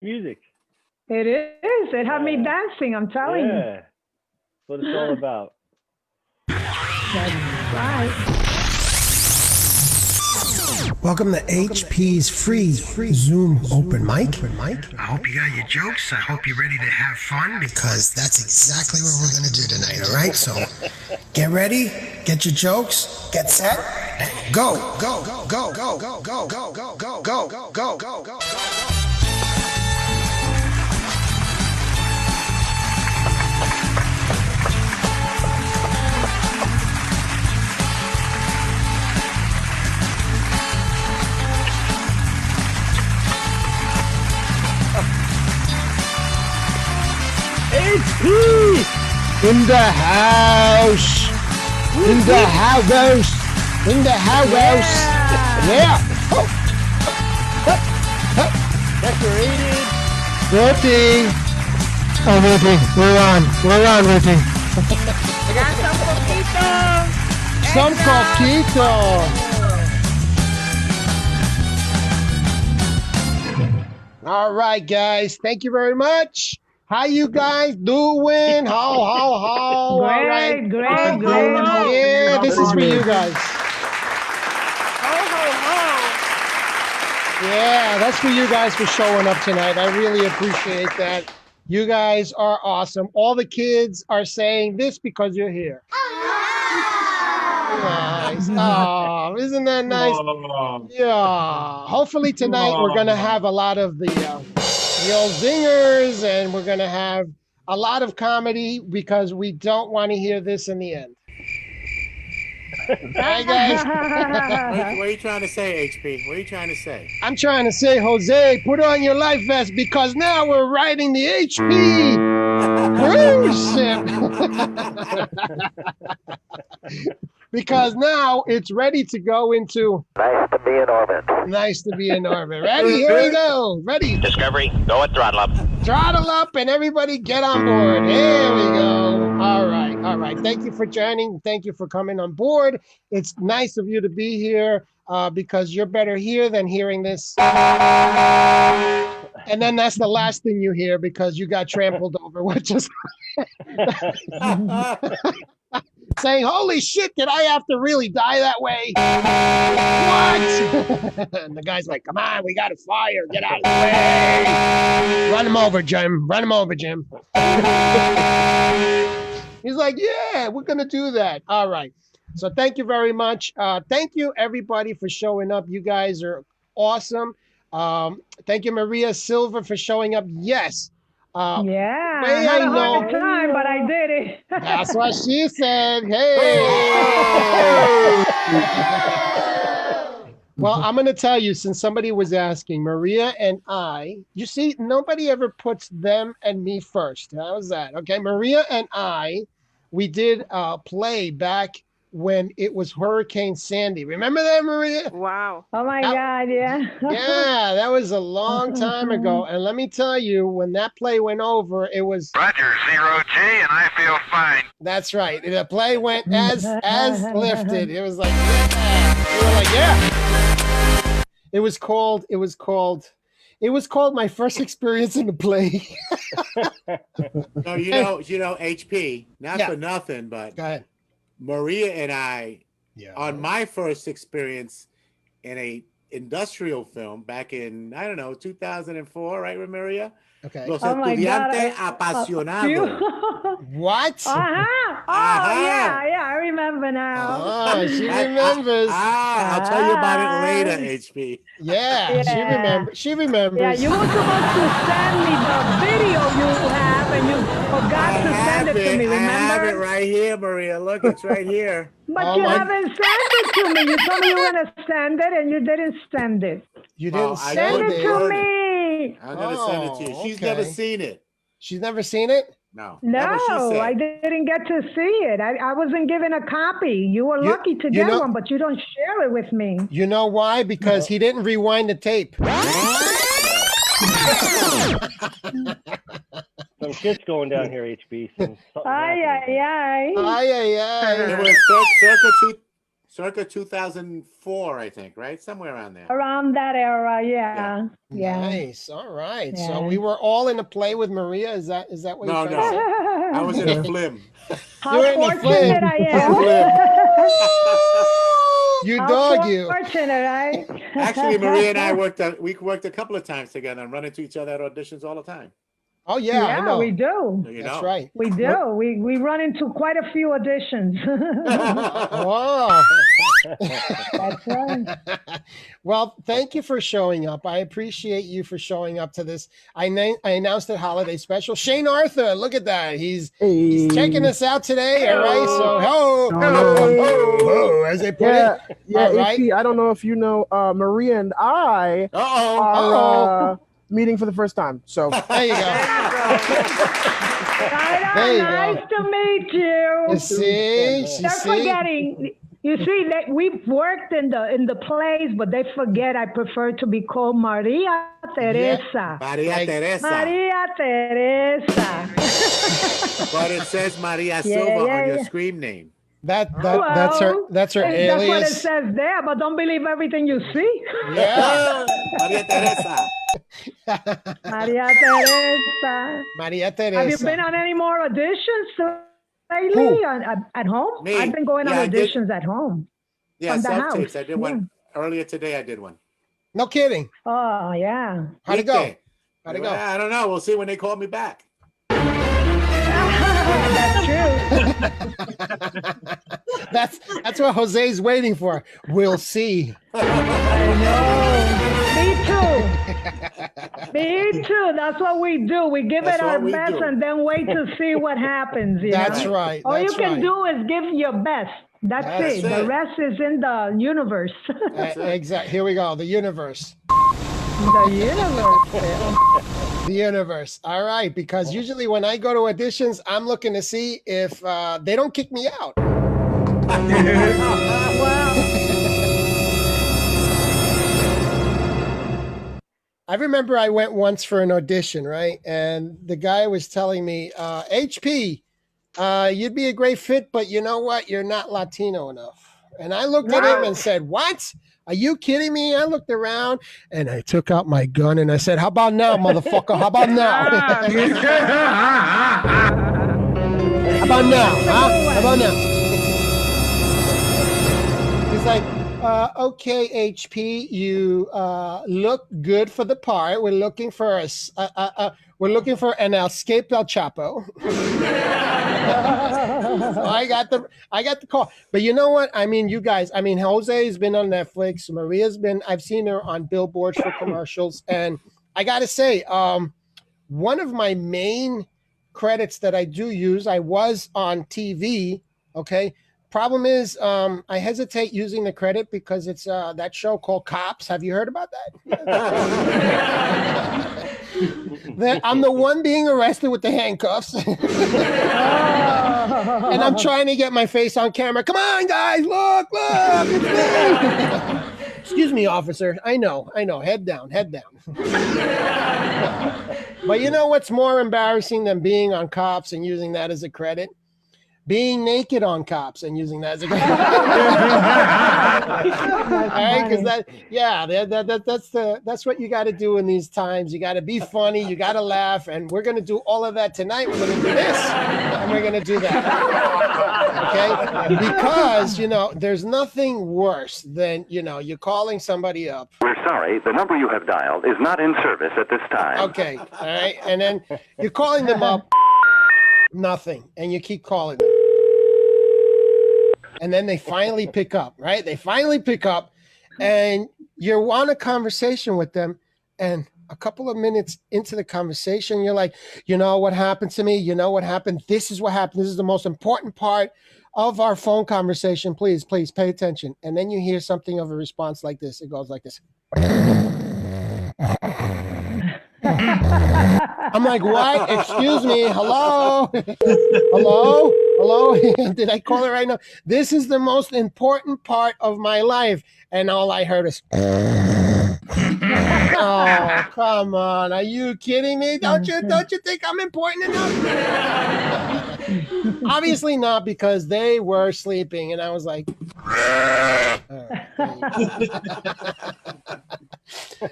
Music. It is. It had me Yeah. dancing. I'm telling you. Yeah. That's what it's all about. That's right. Welcome to HP's free Zoom open mic. I hope you got your jokes. I hope you're ready to have fun because that's exactly what we're going to do tonight, all right? So get ready, get your jokes, get set, and go, go, go, go, go, go, go, go, go, go, go, go, go, go, go. HP! In the house. In the house. In the house. Yeah. Decorated. Ruthie. Oh, Ruthie. We're on, Ruthie. I got some Some coquito. All right, guys. Thank you very much. How you guys doing? How? All right. Great. Yeah, this is for you guys. Ho, ho, ho. Yeah, that's for you guys for showing up tonight. I really appreciate that. You guys are awesome. All the kids are saying this because you're here. Nice. Oh, isn't that nice? Yeah. Hopefully tonight we're gonna have a lot of the old zingers, and we're gonna have a lot of comedy because we don't want to hear this in the end. Hi guys. What are you trying to say, HP? What are you trying to say? I'm trying to say, Jose, put on your life vest because now we're riding the HP cruise ship. Because now it's ready to go into. Nice to be in orbit. Nice to be in orbit. Ready? Here we go. Ready? Discovery, go at throttle up. Throttle up and everybody get on board. There we go. All right. Thank you for joining. Thank you for coming on board. It's nice of you to be here because you're better here than hearing this. And then that's the last thing you hear because you got trampled over. Which is saying, holy shit, did I have to really die that way? What? And the guy's like, come on, we got a fire. Get out of the way. Run him over, Jim. He's like, yeah, we're going to do that. All right. So thank you very much. Thank you, everybody, for showing up. You guys are awesome. Thank you, Maria Silva, for showing up. Yes. I had a hard time, but I did it. That's what she said. Hey. Well, I'm going to tell you, since somebody was asking, Maria and I, you see, nobody ever puts them and me first. How's that? Okay, Maria and I, we did play back when it was Hurricane Sandy. Remember that, Maria? Wow. Oh my God, yeah. Yeah, that was a long time ago. And let me tell you, when that play went over, it was Roger, 0G, and I feel fine. That's right. The play went as lifted. It was like, yeah. We were like, yeah. It was called my first experience in the play. No, you know, HP, not for nothing, but go ahead. Maria and I, on my first experience in a industrial film back in, 2004, right, Maria? Okay. Los Oh my God, Estudiantes Apasionados. What? Yeah, I remember now. Oh, she remembers. I'll tell you about it later, HP. Yeah, she remembers. Yeah, you were supposed to send me the video you have, and you forgot to send it to me, remember? I have it right here, Maria. Look, it's right here. But you haven't sent it to me. You told me you were going to send it, and you didn't send it. You didn't send it to me. I'm going to send it to you. She's never seen it. She's never seen it? No. I didn't get to see it. I wasn't given a copy. You were lucky to get one, but you don't share it with me. You know why? Because he didn't rewind the tape. Some shit's going down here, HB. Ay. It was circa 2004, I think, right? Somewhere around there. Around that era, yeah. Nice. All right. So Yeah. we were all in a play with Maria. Is that what No, you're trying to say? I was in a flim. How You were in the fortunate I am. You How dog you. fortunate, right? Actually, Maria and I worked a couple of times together and run into each other at auditions all the time. Oh yeah, I know. we do. So you That's know. right. We do. We run into quite a few auditions. Wow. That's right. Well, thank you for showing up. I appreciate you for showing up to this. I announced the holiday special. Shane Arthur, look at that. He's checking us out today. All right. So, ho, as they put it. Yeah, All right. AP, I don't know if you know, Maria and I are meeting for the first time. So there you go. There you go. Nice to meet you. You see? They're forgetting. You see, that we've worked in the plays, but they forget I prefer to be called Maria Teresa. Maria Teresa. Maria Teresa. But it says Maria Silva on your scream name. That's her alias. That's what it says there, but don't believe everything you see. Yeah. Maria Teresa. Maria Teresa. Maria Teresa. Have you been on any more auditions lately at home? Me? I've been going on auditions at home. Yeah, From the self-tapes. house. I did one earlier today. I did one. No kidding. Oh, yeah. How'd it go? Weekday. How'd it go? I don't know. We'll see when they call me back. That's true. That's what Jose's waiting for. We'll see. I know. Me too. That's what we do. We give That's it our what we best do. and then wait to see what happens. That's know? right. All That's you can right. do is give your best. That's it. The it. rest is in the universe. Exactly. Here we go. The universe. The universe. The universe. All right. Because usually when I go to auditions, I'm looking to see if they don't kick me out. Wow. I remember I went once for an audition, right? And the guy was telling me, HP, you'd be a great fit, but you know what? You're not Latino enough. And I looked at him and said, what? Are you kidding me? I looked around and I took out my gun and I said, how about now, motherfucker? How about now? How about now? Huh? How about now? He's like, okay, HP, you look good for the part. We're looking for an escaped El Chapo. So I got the call. But you know what? I mean, you guys. I mean, Jose's been on Netflix. Maria's been. I've seen her on billboards for commercials, and I got to say, one of my main credits that I do use. I was on TV. Okay. Problem is, I hesitate using the credit because it's that show called Cops. Have you heard about that? I'm the one being arrested with the handcuffs. And I'm trying to get my face on camera. Come on, guys, look, it's me. Excuse me, officer. I know. Head down. But you know what's more embarrassing than being on Cops and using that as a credit? Being naked on Cops and using that as a credit. All right, because that's what you got to do in these times. You got to be funny, you got to laugh, and we're going to do all of that tonight. We're going to do this, and we're going to do that. Okay, because there's nothing worse than you're calling somebody up. We're sorry, the number you have dialed is not in service at this time. Okay, all right, and then you're calling them up, nothing, and you keep calling them. And then they finally pick up, right? They finally pick up and you want a conversation with them. And a couple of minutes into the conversation, you're like, you know what happened to me? You know what happened? This is what happened. This is the most important part of our phone conversation. Please pay attention. And then you hear something of a response like this. It goes like this. I'm like, what? Excuse me. Hello? Hello? Did I call it right now? This is the most important part of my life. And all I heard is, Oh, come on. Are you kidding me? Don't you think I'm important enough? Obviously not, because they were sleeping and I was like,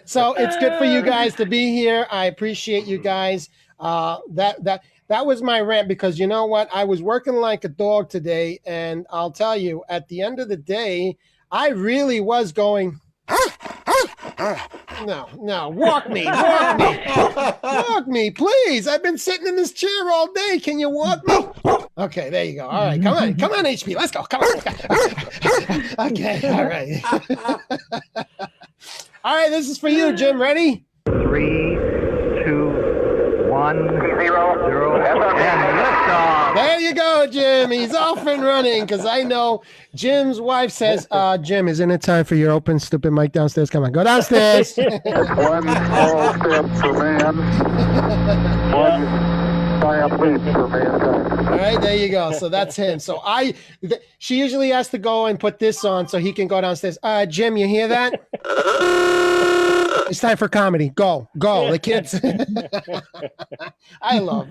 so it's good for you guys to be here. I appreciate you guys. That was my rant, because you know what? I was working like a dog today, and I'll tell you, at the end of the day, I really was going, no, walk me, please. I've been sitting in this chair all day. Can you walk me? Okay, there you go. All right, come on, HP. Let's go. Come on. Okay, all right. All right, this is for you, Jim. Ready? 3, 2, 1, 0, and liftoff. There you go, Jim. He's off and running, because I know Jim's wife says, Jim, isn't it time for your open stupid mic downstairs? Come on, go downstairs. One small step for man, one giant leap for mankind. All right, there you go. So that's him. So she usually has to go and put this on so he can go downstairs. Jim, you hear that? It's time for comedy. Go. The kids. I love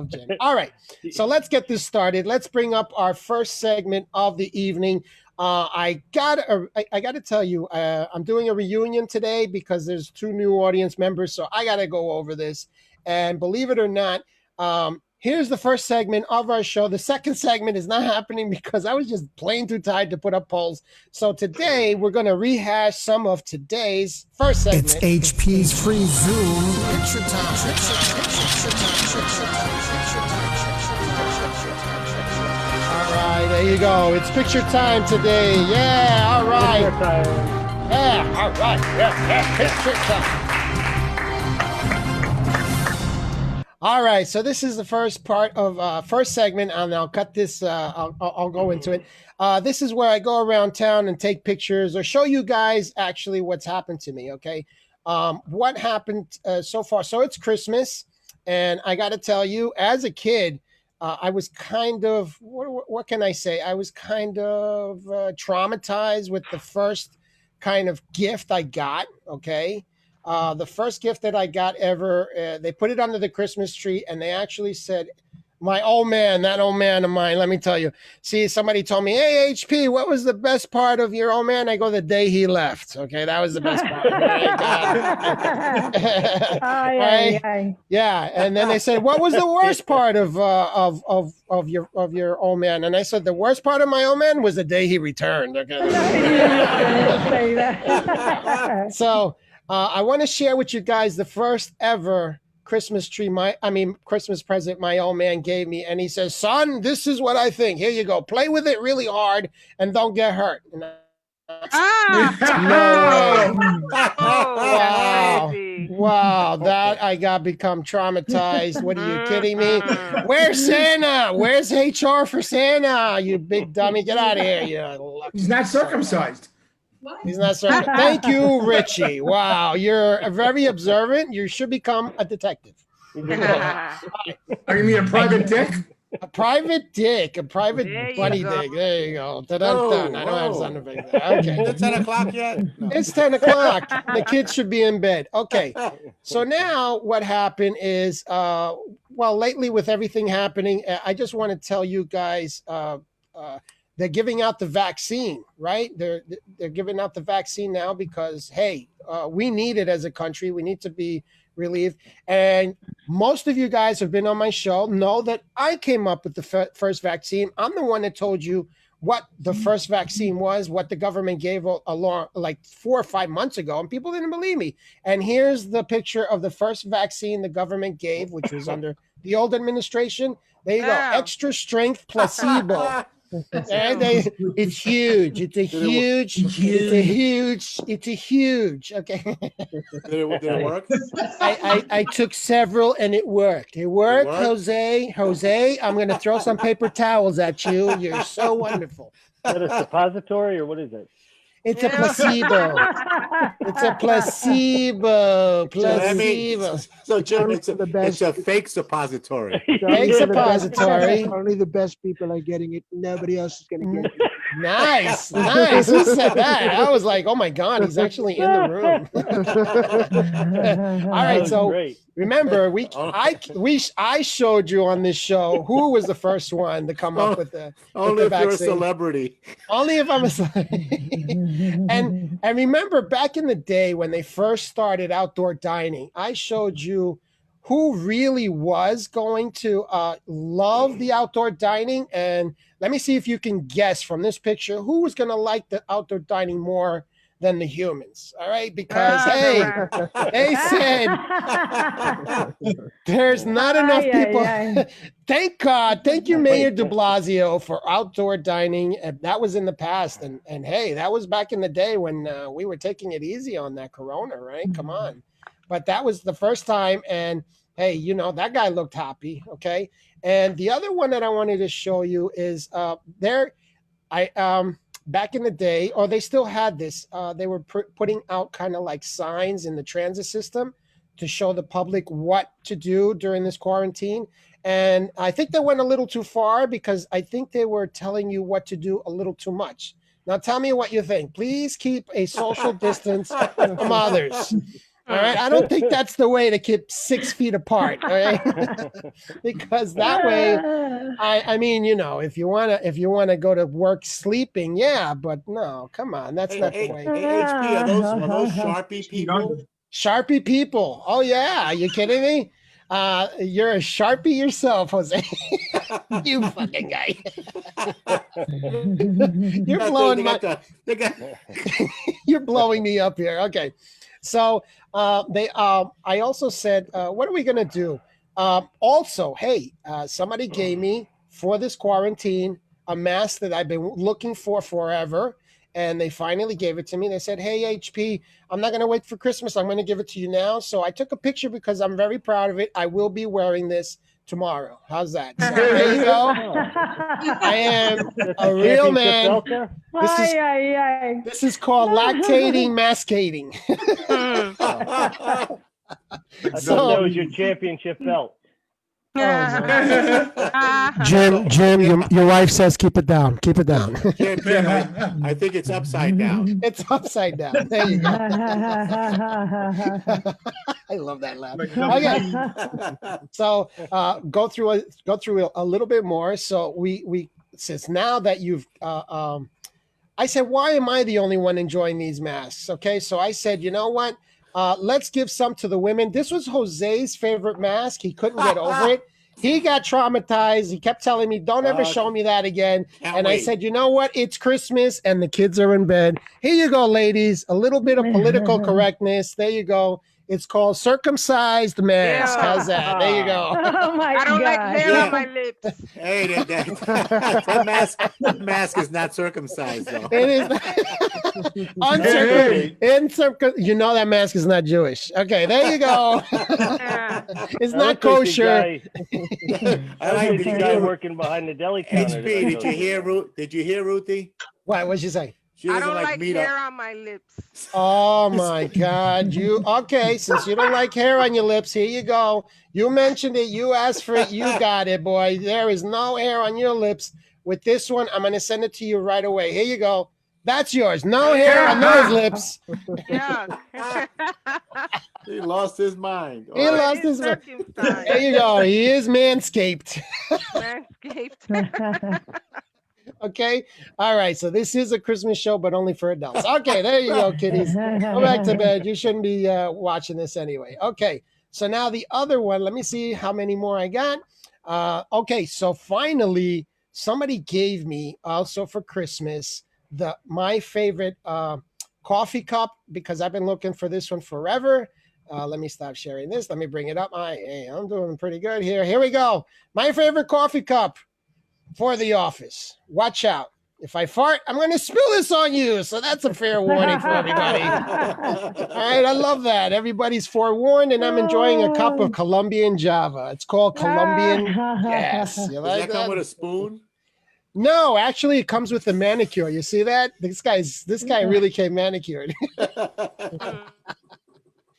Jim. All right. So let's get this started. Let's bring up our first segment of the evening. I gotta tell you, I'm doing a reunion today because there's 2 new audience members. So I gotta go over this. And believe it or not, here's the first segment of our show. The second segment is not happening because I was just plain too tired to put up polls. So today we're going to rehash some of today's first segment. It's HP's free Zoom picture time. All right, there you go. It's picture time today. Yeah, all right. Yeah, all right. Yeah, picture time. All right, so this is the first part of first segment, and I'll cut this. I'll go into it. This is where I go around town and take pictures or show you guys actually what's happened to me. Okay, what happened so far? So it's Christmas, and I got to tell you, as a kid, I was kind of what can I say? I was kind of traumatized with the first kind of gift I got. Okay. The first gift that I got ever, they put it under the Christmas tree, and they actually said, my old man, that old man of mine, let me tell you. See, somebody told me, hey, HP, what was the best part of your old man? I go, the day he left. Okay, that was the best part. Right? Yeah, and then they said, what was the worst part of your old man? And I said, the worst part of my old man was the day he returned. Okay. So I want to share with you guys the first ever Christmas present my old man gave me. And he says, son, this is what I think. Here you go. Play with it really hard and don't get hurt. And no way. Wow, that I got become traumatized. What are you kidding me? Where's Santa? Where's HR for Santa? You big dummy. Get out of here. He's not circumcised. He's not certain. Thank you, Richie. Wow, you're very observant. You should become a detective. Oh, you mean a private dick? A private bunny dick. There you go. Dun-dun-dun. I don't have sound effects. Okay. Is it 10 o'clock yet? No. It's 10 o'clock. The kids should be in bed. Okay. So now what happened is, lately with everything happening, I just want to tell you guys, they're giving out the vaccine, right? They're giving out the vaccine now because, hey, we need it as a country. We need to be relieved. And most of you guys have been on my show, know that I came up with the first vaccine. I'm the one that told you what the first vaccine was, what the government gave along like 4 or 5 months ago, and people didn't believe me. And here's the picture of the first vaccine the government gave, which was under the old administration. There you go, extra strength placebo. It's huge. It's a huge. Okay. Did it work? I took several and it worked. It worked, Jose. I'm going to throw some paper towels at you. You're so wonderful. Is that a suppository or what is it? It's a placebo. It's a placebo. Placebo. So Jim, it's The best. a fake suppository. Fake suppository. Only the best people are getting it. Nobody else is going to get it. Nice, nice. Who said that? I was like, oh my God, he's actually in the room. All right, so Great. remember, I showed you on this show who was the first one to come up with the Only if you're a vaccine. celebrity. Only if I'm a celebrity. And remember back in the day when they first started outdoor dining, I showed you who really was going to love the outdoor dining. And let me see if you can guess from this picture who was going to like the outdoor dining more than the humans. All right, because hey, they said there's not enough people. Thank God. Thank you, Mayor de Blasio, for outdoor dining. And that was in the past. And hey, that was back in the day when we were taking it easy on that corona, right? Come on. But that was the first time. And hey, you know, that guy looked happy. Okay. And the other one that I wanted to show you is back in the day, or they still had this, they were putting out kind of like signs in the transit system to show the public what to do during this quarantine. And I think they went a little too far because I think they were telling you what to do a little too much. Now tell me what you think. Please keep a social distance from others. All right. I don't think that's the way to keep 6 feet apart. All right. Because that way, I mean, you know, if you wanna go to work sleeping, yeah, but no, come on, that's not the way. HP, are those Sharpie people? Sharpie people. Oh yeah, are you kidding me? You're a Sharpie yourself, Jose. You fucking guy. You're blowing You're blowing me up here. Okay. So I also said, what are we gonna do? Also, hey, somebody gave me for this quarantine a mask that I've been looking for forever, and they finally gave it to me. They said, hey, HP, I'm not gonna wait for Christmas. I'm gonna give it to you now. So I took a picture because I'm very proud of it. I will be wearing this tomorrow. How's that? So there you go. I am a real man. This is called lactating mascating. I thought that was your championship belt. Jim, your wife says keep it down. Keep it down. Jim, I think it's upside down. It's upside down. There you go. I love that laugh. Okay. So go through a little bit more. So we since now that you've I said, why am I the only one enjoying these masks? Okay, so I said, you know what? Let's give some to the women. This was Jose's favorite mask. He couldn't get over it. He got traumatized. He kept telling me, don't ever show me that again. And I said, you know what? It's Christmas and the kids are in bed. Here you go, ladies. A little bit of political correctness. There you go. It's called circumcised mask. Yeah. How's that? There you go. Oh my I don't like God. hair on my lips. Hey, that mask is not circumcised though. It is you know that mask is not Jewish. Okay, there you go. It's not kosher. I like the guy working behind the deli counter. HP, did you hear Ruthie? What'd you say? She I doesn't don't like meat hair up. on my lips. Oh my God. Okay, since you don't like hair on your lips, here you go. You mentioned it, you asked for it, you got it, boy. There is no hair on your lips. With this one, I'm gonna send it to you right away. Here you go. That's yours. No hair on those lips. Yeah. He lost his mind. He lost his mind. There you go. He is manscaped. Manscaped. Okay. All right. So this is a Christmas show, but only for adults. Okay. There you go, kiddies. Go back to bed. You shouldn't be watching this anyway. Okay. So now the other one, let me see how many more I got. Okay. So finally, somebody gave me also for Christmas my favorite coffee cup, because I've been looking for this one forever. Let me stop sharing this. Let me bring it up. I'm doing pretty good here. Here we go. My favorite coffee cup for the office. Watch out. If I fart, I'm going to spill this on you. So that's a fair warning for everybody. All right. I love that. Everybody's forewarned, and I'm enjoying a cup of Colombian Java. It's called Colombian. Yes. You Does like that come with a spoon? No, actually, it comes with the manicure. You see that? This guy really came manicured.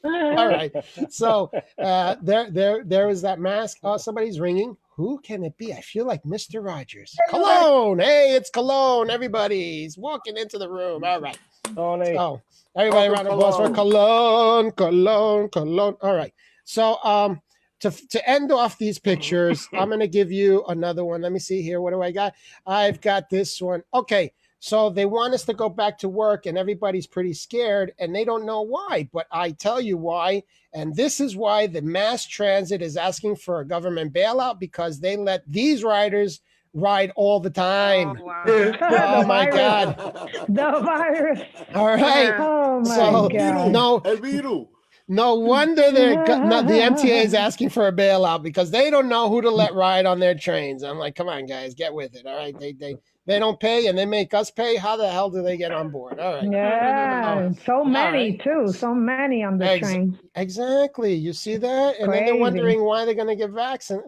All right. So there is that mask. Oh, somebody's ringing. Who can it be? I feel like Mr. Rogers. Cologne. Hey, it's Cologne. Everybody's walking into the room. All right. So everybody round of applause for Cologne, Cologne, Cologne. All right. So to end off these pictures, I'm going to give you another one. Let me see here. What do I got? I've got this one. Okay. So they want us to go back to work and everybody's pretty scared and they don't know why, but I tell you why. And this is why the mass transit is asking for a government bailout, because they let these riders ride all the time. Oh, wow. Oh my God. The virus. All right. Oh my So God. no wonder the MTA is asking for a bailout, because they don't know who to let ride on their trains. I'm like, come on, guys, get with it. All right. They don't pay and they make us pay. How the hell do they get on board? All right. Yeah. So many too. So many on the train. Exactly. You see that? And then they're wondering why they're going to get vaccine.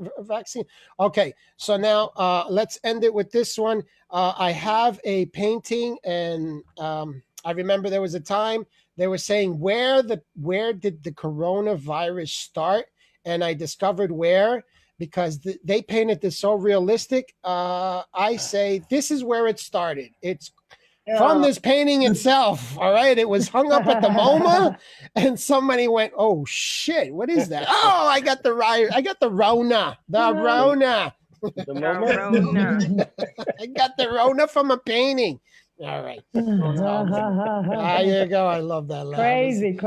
Okay. So now let's end it with this one. I have a painting, and I remember there was a time they were saying, where did the coronavirus start? And I discovered where, because they painted this so realistic. I say this is where it started. It's from this painting itself. All right. It was hung up at the MoMA, and somebody went, oh shit, what is that? Oh, I got the Rona. The Rona. I got the Rona from a painting. All right. There you go. I love that laugh. Crazy.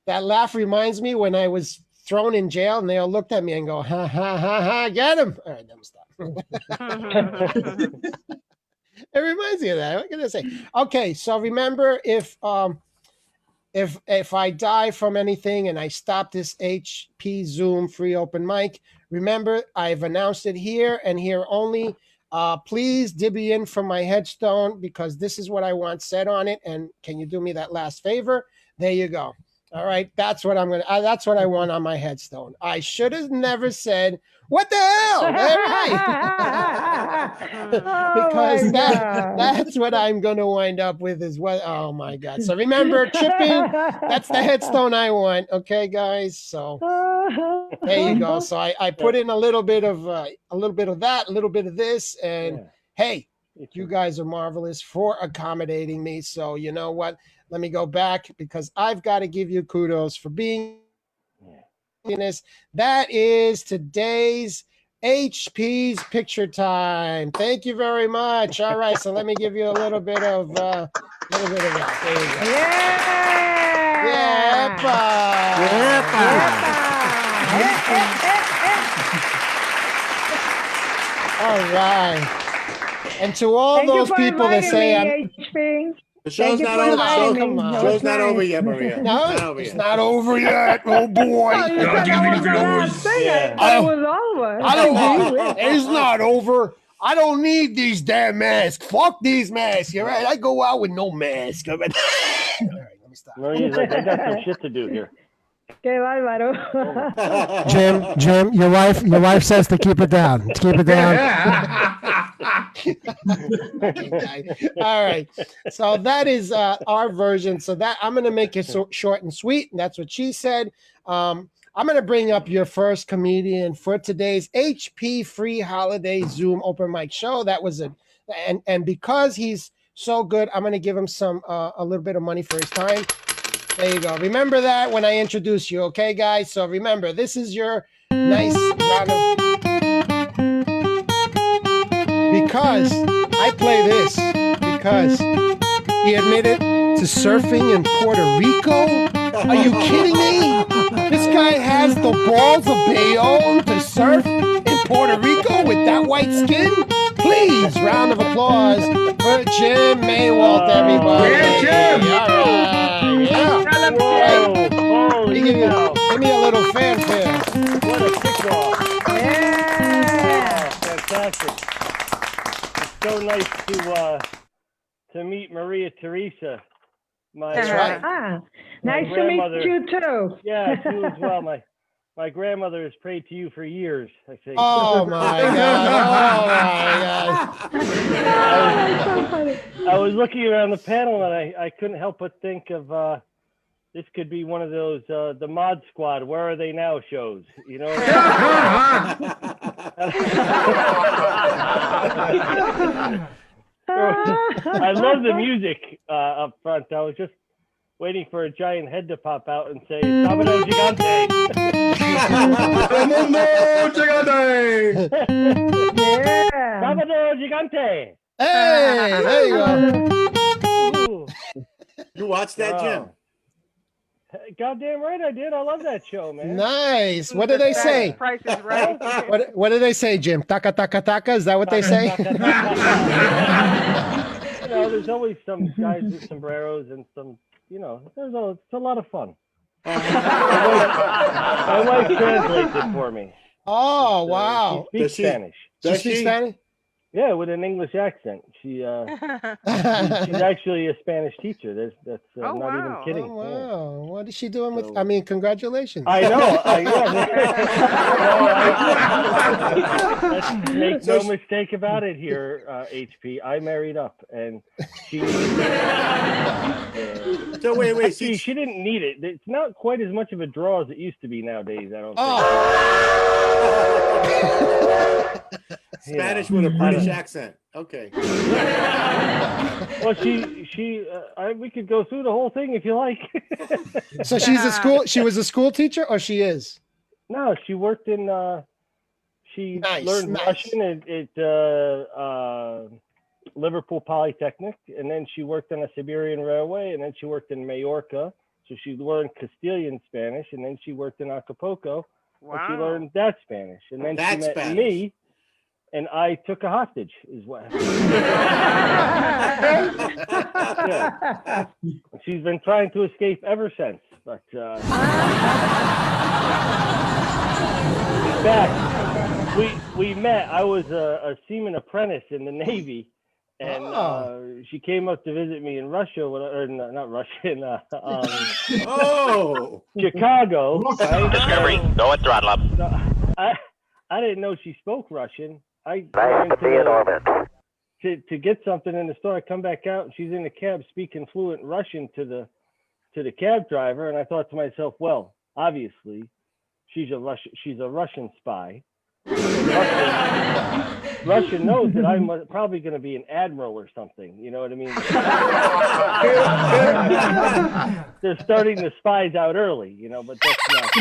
That laugh reminds me when I was thrown in jail and they all looked at me and go, ha, ha, ha, ha, get him. All right, then stop. It reminds me of that. What can I say? Okay, so remember, if I die from anything and I stop this HP Zoom free open mic, remember, I've announced it here and here only. Please divvy in from my headstone, because this is what I want said on it. And can you do me that last favor? There you go. All right, that's what that's what I want on my headstone. I should have never said, what the hell? All right. Because that's what I'm going to wind up with is what, oh my God. So remember, chipping, that's the headstone I want. Okay, guys. So there you go. So I put in a little bit of that, a little bit of this, and hey, you guys are marvelous for accommodating me. So you know what? Let me go back, because I've got to give you kudos for being in this. That is today's HP's picture time. Thank you very much. All right, so let me give you a little bit of that. There you go. All right. And to all those people that say the show's not over. Show's not over yet, Maria. No, it's not over yet. Oh boy. It's not over. I don't need these damn masks. Fuck these masks. You're right. I go out with no mask. All right, let me stop. Maria's like, I got some shit to do here. Qué bárbaro. Jim, your wife says to keep it down. Keep it down. All right. So that is our version. So that I'm going to make it short and sweet. And that's what she said. I'm going to bring up your first comedian for today's HP free holiday Zoom open mic show. That was and because he's so good, I'm going to give him a little bit of money for his time. There you go. Remember that when I introduce you, okay, guys? So remember, this is your nice round of... Because I play this because he admitted to surfing in Puerto Rico. Are you kidding me? This guy has the balls of Bayonne to surf in Puerto Rico with that white skin? Please, round of applause for Jim Maywalt, everybody. Yeah, Jim! All right. Yeah. Whoa, Give me a little fanfare. What a kickoff. Yeah. Fantastic. It's so nice to meet Maria Teresa. Nice to meet you too. Yeah, you as well. My grandmother has prayed to you for years, I think. Oh my God! Oh my God! I was looking around the panel and I couldn't help but think of this could be one of those the Mod Squad, Where Are They Now shows. You know. I love the music up front. I was just waiting for a giant head to pop out and say "Sábado Gigante." Yeah. Sábado Gigante. Hey, there you go. Ooh. You watched that, Jim? Goddamn right I did. I love that show, man. Nice. What do they say? Price is Right. What do they say, Jim? Taka taka taka? Is that what they say? You know, there's always some guys with sombreros and some, you know, it's a lot of fun. My wife translates it for me. Oh, wow. She speaks Spanish. She speaks Spanish? Yeah, with an English accent. She's actually a Spanish teacher. That's not even kidding. Oh, wow. What is she doing with? I mean, congratulations. I know. Make no mistake about it here, HP. I married up, and she. So wait. She didn't need it. It's not quite as much of a draw as it used to be nowadays. I don't think. Spanish with a British accent. Okay. Well, we could go through the whole thing if you like. So she was a school teacher, or she is? No, she worked in. She learned Russian at Liverpool Polytechnic, and then she worked on a Siberian railway, and then she worked in Majorca. So she learned Castilian Spanish, and then she worked in Acapulco. Wow. And she learned that Spanish, and then she met me. And I took a hostage, is what happened. Yeah. She's been trying to escape ever since. But back, we met. I was a seaman apprentice in the Navy, and she came up to visit me in Russia, not Russia, in Chicago. Discovery, go at throttle up. I didn't know she spoke Russian. I Nice to be in orbit. To get something in the store. I come back out and she's in the cab speaking fluent Russian to the cab driver, and I thought to myself, well, obviously she's a Russian spy. Russian knows that I'm probably going to be an admiral or something. You know what I mean? They're starting the spies out early, you know, but that's not.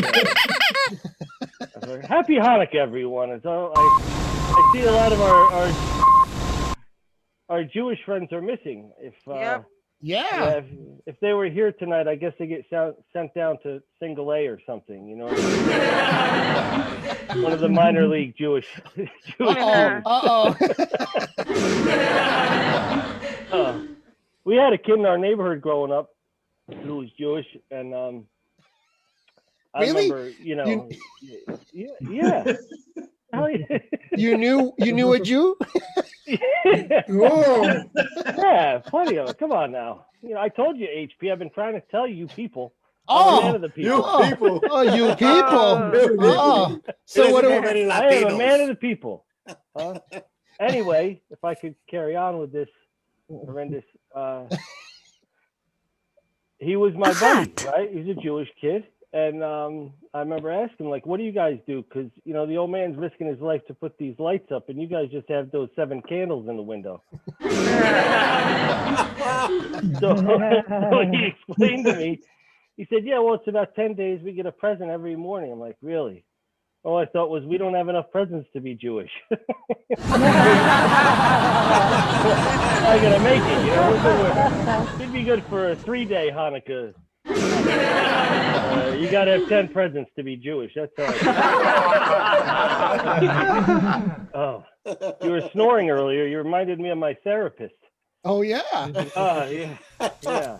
Happy Hanukkah, everyone. So I see a lot of our Jewish friends are missing. If they were here tonight, I guess they get sent down to single A or something. You know, one of the minor league Jewish. We had a kid in our neighborhood growing up who was Jewish, and I remember, you know, yeah. You knew a Jew? Yeah, plenty of it. Come on now. You know, I told you, HP. I've been trying to tell you people. I'm a man of the people. You people. So what? I am a man of the people. Anyway, if I could carry on with this horrendous. He was my buddy, right? He's a Jewish kid. And I remember asking him, like, what do you guys do? Because, you know, the old man's risking his life to put these lights up, and you guys just have those 7 candles in the window. So he explained to me, he said, yeah, well, it's about 10 days. We get a present every morning. I'm like, really? All I thought was, we don't have enough presents to be Jewish. I gotta make it, you know? It'd be good for a 3-day Hanukkah. You gotta have 10 presents to be Jewish. That's all. Oh, you were snoring earlier. You reminded me of my therapist. Oh yeah. Yeah.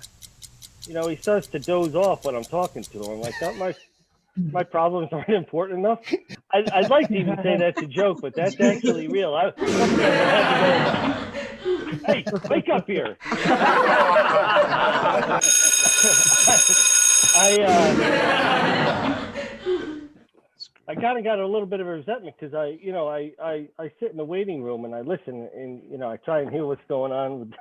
You know, he starts to doze off when I'm talking to him. I'm like, my problems aren't important enough. I'd like to even say that's a joke, but that's actually real. I had to go, hey, wake up here. I kind of got a little bit of a resentment because I sit in the waiting room and I listen and, I try and hear what's going on with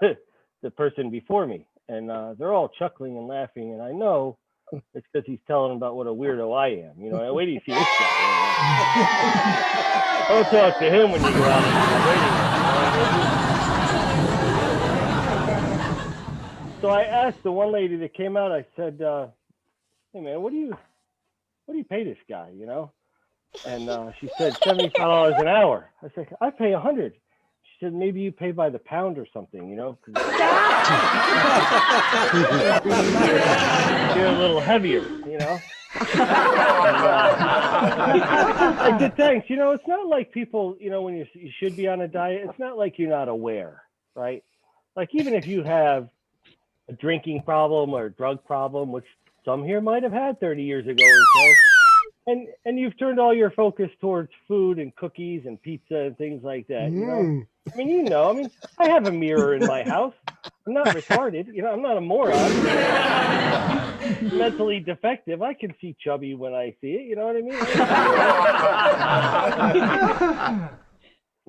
the person before me. And they're all chuckling and laughing. And I know it's because he's telling them about what a weirdo I am. Wait till you see this guy. Don't talk to him when you go out into the waiting room. So I asked the one lady that came out, I said, hey man, what do you pay this guy, And she said $75 an hour. I said, I pay $100. She said, maybe you pay by the pound or something, You're a little heavier, And, I said, thanks. It's not like people, when you should be on a diet, it's not like you're not aware, right? Like even if you have a drinking problem or a drug problem, which some here might have had 30 years ago or so, and you've turned all your focus towards food and cookies and pizza and things like that. I have a mirror in my house. I'm not retarded. I'm not a moron. Mentally defective. I can see chubby when I see it. You know what I mean?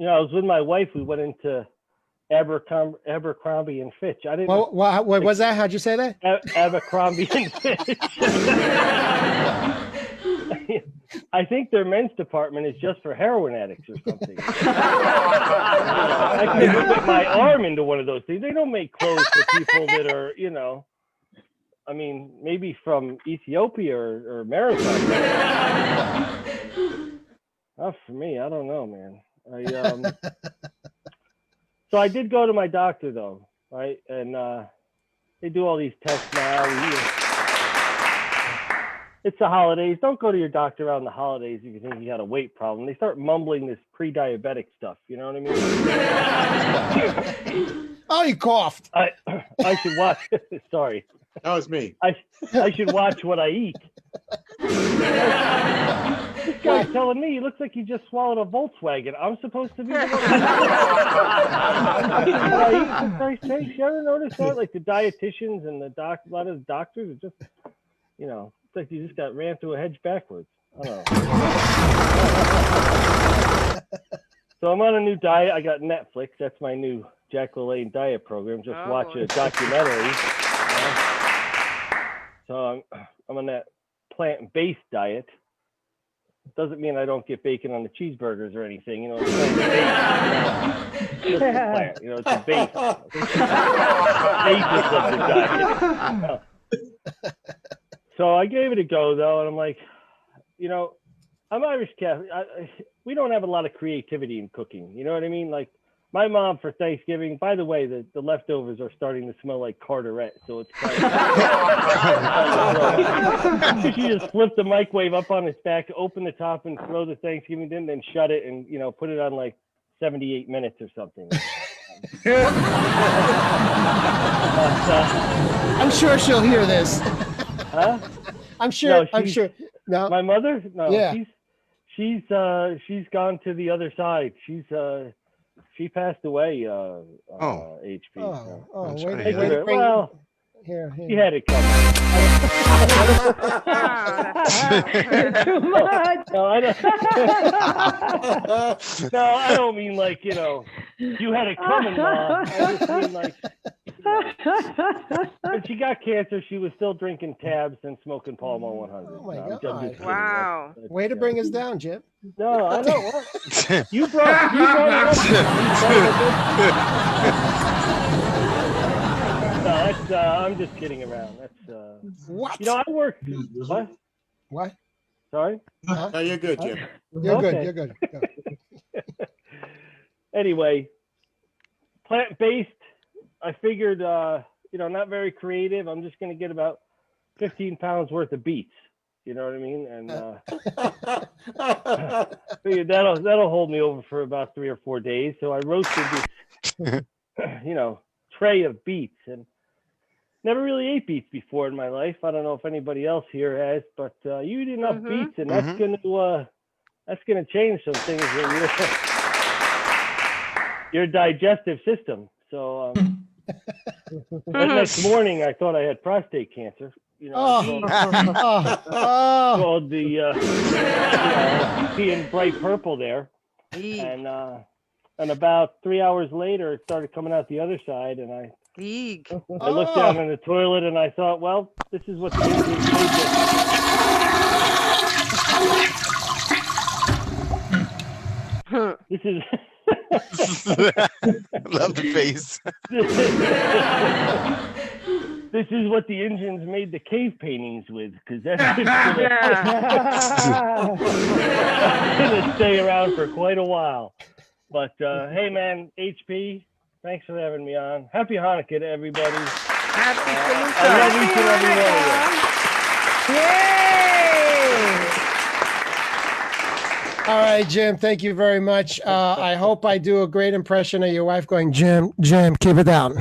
I was with my wife. We went into Abercrombie and Fitch. I didn't. What was that? How'd you say that? Abercrombie and Fitch. I think their men's department is just for heroin addicts or something. I could put my arm into one of those things. They don't make clothes for people that are, maybe from Ethiopia or Marathon. Not for me. I don't know, man. So I did go to my doctor though, right? And they do all these tests now. It's the holidays. Don't go to your doctor around the holidays if you think you got a weight problem. They start mumbling this pre-diabetic stuff. You know what I mean? Oh, you coughed. I should watch. Sorry. That was me. I should watch what I eat. This guy's telling me he looks like he just swallowed a Volkswagen. I'm supposed to be the one. For Christ's sake, you ever notice that? Like the dietitians and a lot of the doctors are just, it's like you just got ran through a hedge backwards. I don't know. So I'm on a new diet. I got Netflix. That's my new Jack LaLanne diet program. Just watch a documentary. So I'm on that plant-based diet. Doesn't mean I don't get bacon on the cheeseburgers or anything. It's plant-based. Just a plant. It's a base. Basis of the diet. So I gave it a go though, and I'm like, I'm Irish Catholic. We don't have a lot of creativity in cooking. You know what I mean? Like my mom for Thanksgiving. By the way, the leftovers are starting to smell like Carteret, so it's kind of she just flipped the microwave up on its back, open the top, and throw the Thanksgiving in, then shut it, and put it on like 78 minutes or something. I'm sure she'll hear this. Huh? I'm sure. I'm sure. No, my mother. No, yeah. She's gone to the other side. She passed away. HP. Well, here. She had it coming. Too much. No, I don't mean like you had it coming, Mom. I just mean like. When she got cancer, she was still drinking tabs and smoking Palmo 100. Oh my God! Wow. Way to bring us down, Jim. No, I know what you brought it up. No, that's I'm just kidding around. That's what? I work. What? What? Sorry. No, you're good, Jim. You're good. You're good. Anyway, plant-based. I figured, not very creative. I'm just going to get about 15 pounds worth of beets. You know what I mean? And figured that'll hold me over for about 3 or 4 days. So I roasted this, tray of beets, and never really ate beets before in my life. I don't know if anybody else here has, but you eat enough beets, and that's gonna change some things in your digestive system. So. That next morning, I thought I had prostate cancer. Called the being bright purple there, and about 3 hours later, it started coming out the other side, and I looked down in the toilet, and I thought, well, this is what the Indians made this is. Love the face. This is what the Indians made the cave paintings with, because that's gonna stay around for quite a while. But hey, man, HP, thanks for having me on. Happy Hanukkah to everybody. Happy I love each and every one of you. All right, Jim, thank you very much. I hope I do a great impression of your wife going, Jim, keep it down.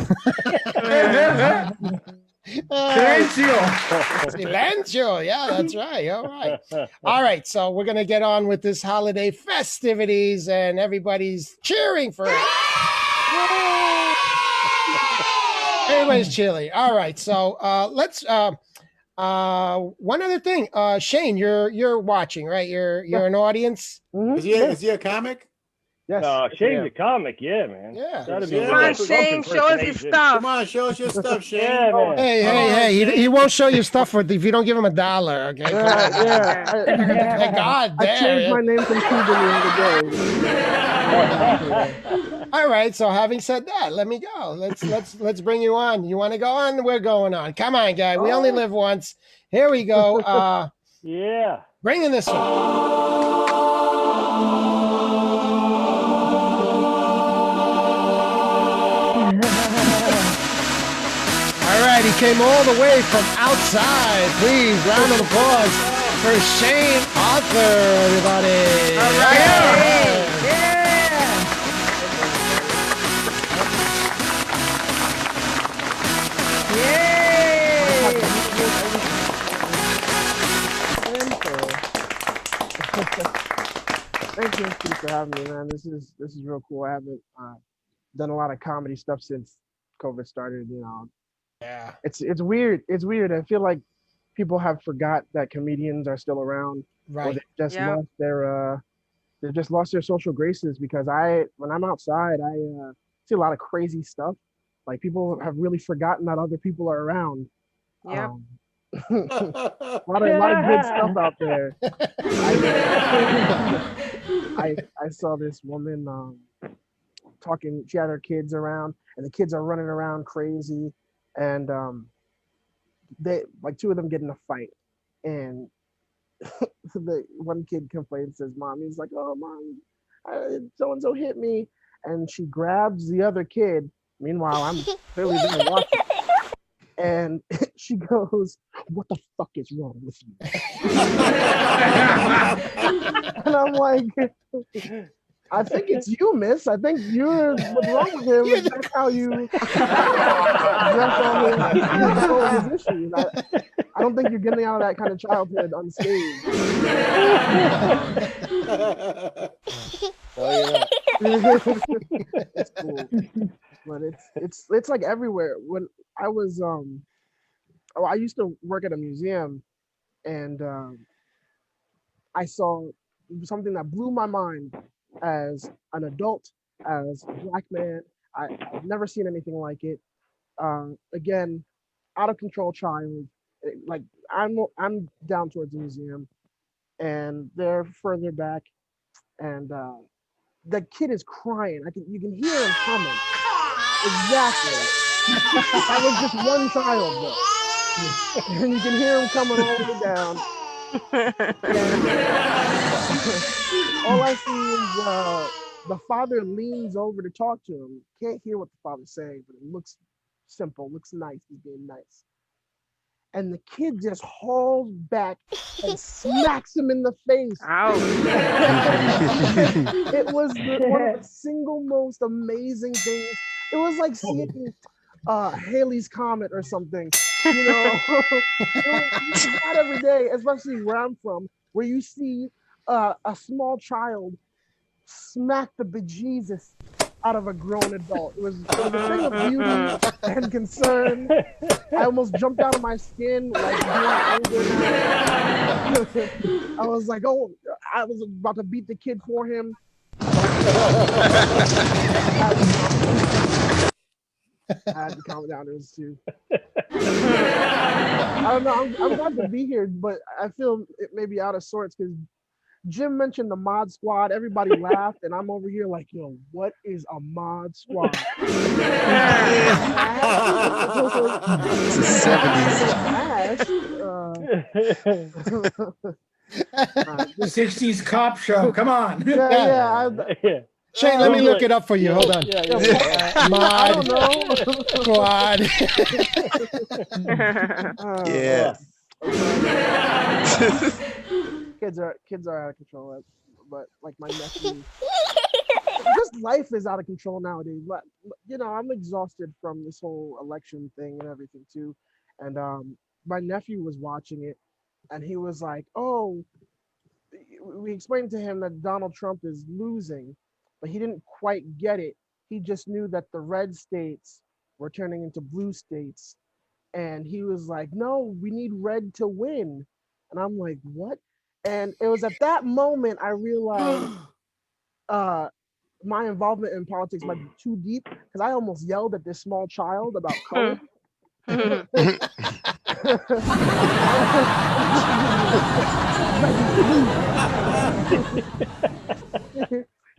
Silencio. Yeah, that's right. All right. All right. So we're going to get on with this holiday festivities, and everybody's cheering for it. Everybody's chilly. All right. So let's one other thing. Shane, you're watching, right? You're an audience. Is he a comic? Yes. Shane's a comic, yeah, man. Yeah. Come on, Shane, show us your stuff. Come on, show us your stuff, Shane. Yeah, man. Hey, he won't show you stuff if you don't give him $1, okay? Yeah. God I damn. changed my name from Cuban the other day. All right, so having said that, let me go. Let's bring you on. You want to go on? We're going on. Come on, guy. We only live once. Here we go. Yeah. Bring in this one. All right, he came all the way from outside. Please, round of applause for Shane Arthur, everybody. All right. Thank you for having me, man. This is real cool. I haven't done a lot of comedy stuff since COVID started. Yeah, it's weird. It's weird. I feel like people have forgot that comedians are still around. Right. Or they've just lost their social graces, because when I'm outside, I see a lot of crazy stuff. Like, people have really forgotten that other people are around. Yep. A lot of good stuff out there. I saw this woman talking. She had her kids around, and the kids are running around crazy, and they, like, two of them get in a fight, and the one kid complains, says, "Mom," he's like, "Oh, Mom, so and so hit me," and she grabs the other kid. Meanwhile, I'm clearly there watching. And she goes, "What the fuck is wrong with you?" And I'm like, "I think it's you, miss. I think what's wrong with him is that's how you address all his issues. I don't think you're getting out of that kind of childhood unscathed." It's cool. But it's like everywhere. When I was I used to work at a museum, and I saw something that blew my mind as an adult, as a Black man. I've never seen anything like it. Again, out of control child. Like, I'm down towards the museum, and they're further back, and the kid is crying. You can hear him coming. Exactly. That was just one child, though. And you can hear him coming all the way down. All I see is the father leans over to talk to him. Can't hear what the father's saying, but it looks simple, looks nice. He's being nice. And the kid just hauls back and smacks him in the face. Ouch. It was one of the single most amazing things. It was like seeing Halley's Comet or something. It's not every day, especially where I'm from, where you see a small child smack the bejesus out of a grown adult. It was a thing of beauty and concern. I almost jumped out of my skin, like being older now. I was like, oh, I was about to beat the kid for him. I had to calm down. It was too. I don't know. I'm glad to be here, but I feel it may be out of sorts because Jim mentioned the Mod Squad. Everybody laughed, and I'm over here like, yo, what is a Mod Squad? It's the 70s. The 60s cop show. Come on. Yeah. Shane, let me look it up for you. Hold on. I don't know. Squad. Yeah. Kids are out of control, but like my nephew, just life is out of control nowadays. But you know, I'm exhausted from this whole election thing and everything too. And my nephew was watching it, and he was like, "Oh," we explained to him that Donald Trump is losing, but he didn't quite get it. He just knew that the red states were turning into blue states, and he was like, "No, we need red to win." And I'm like, "What?" And it was at that moment I realized my involvement in politics might be too deep because I almost yelled at this small child about color.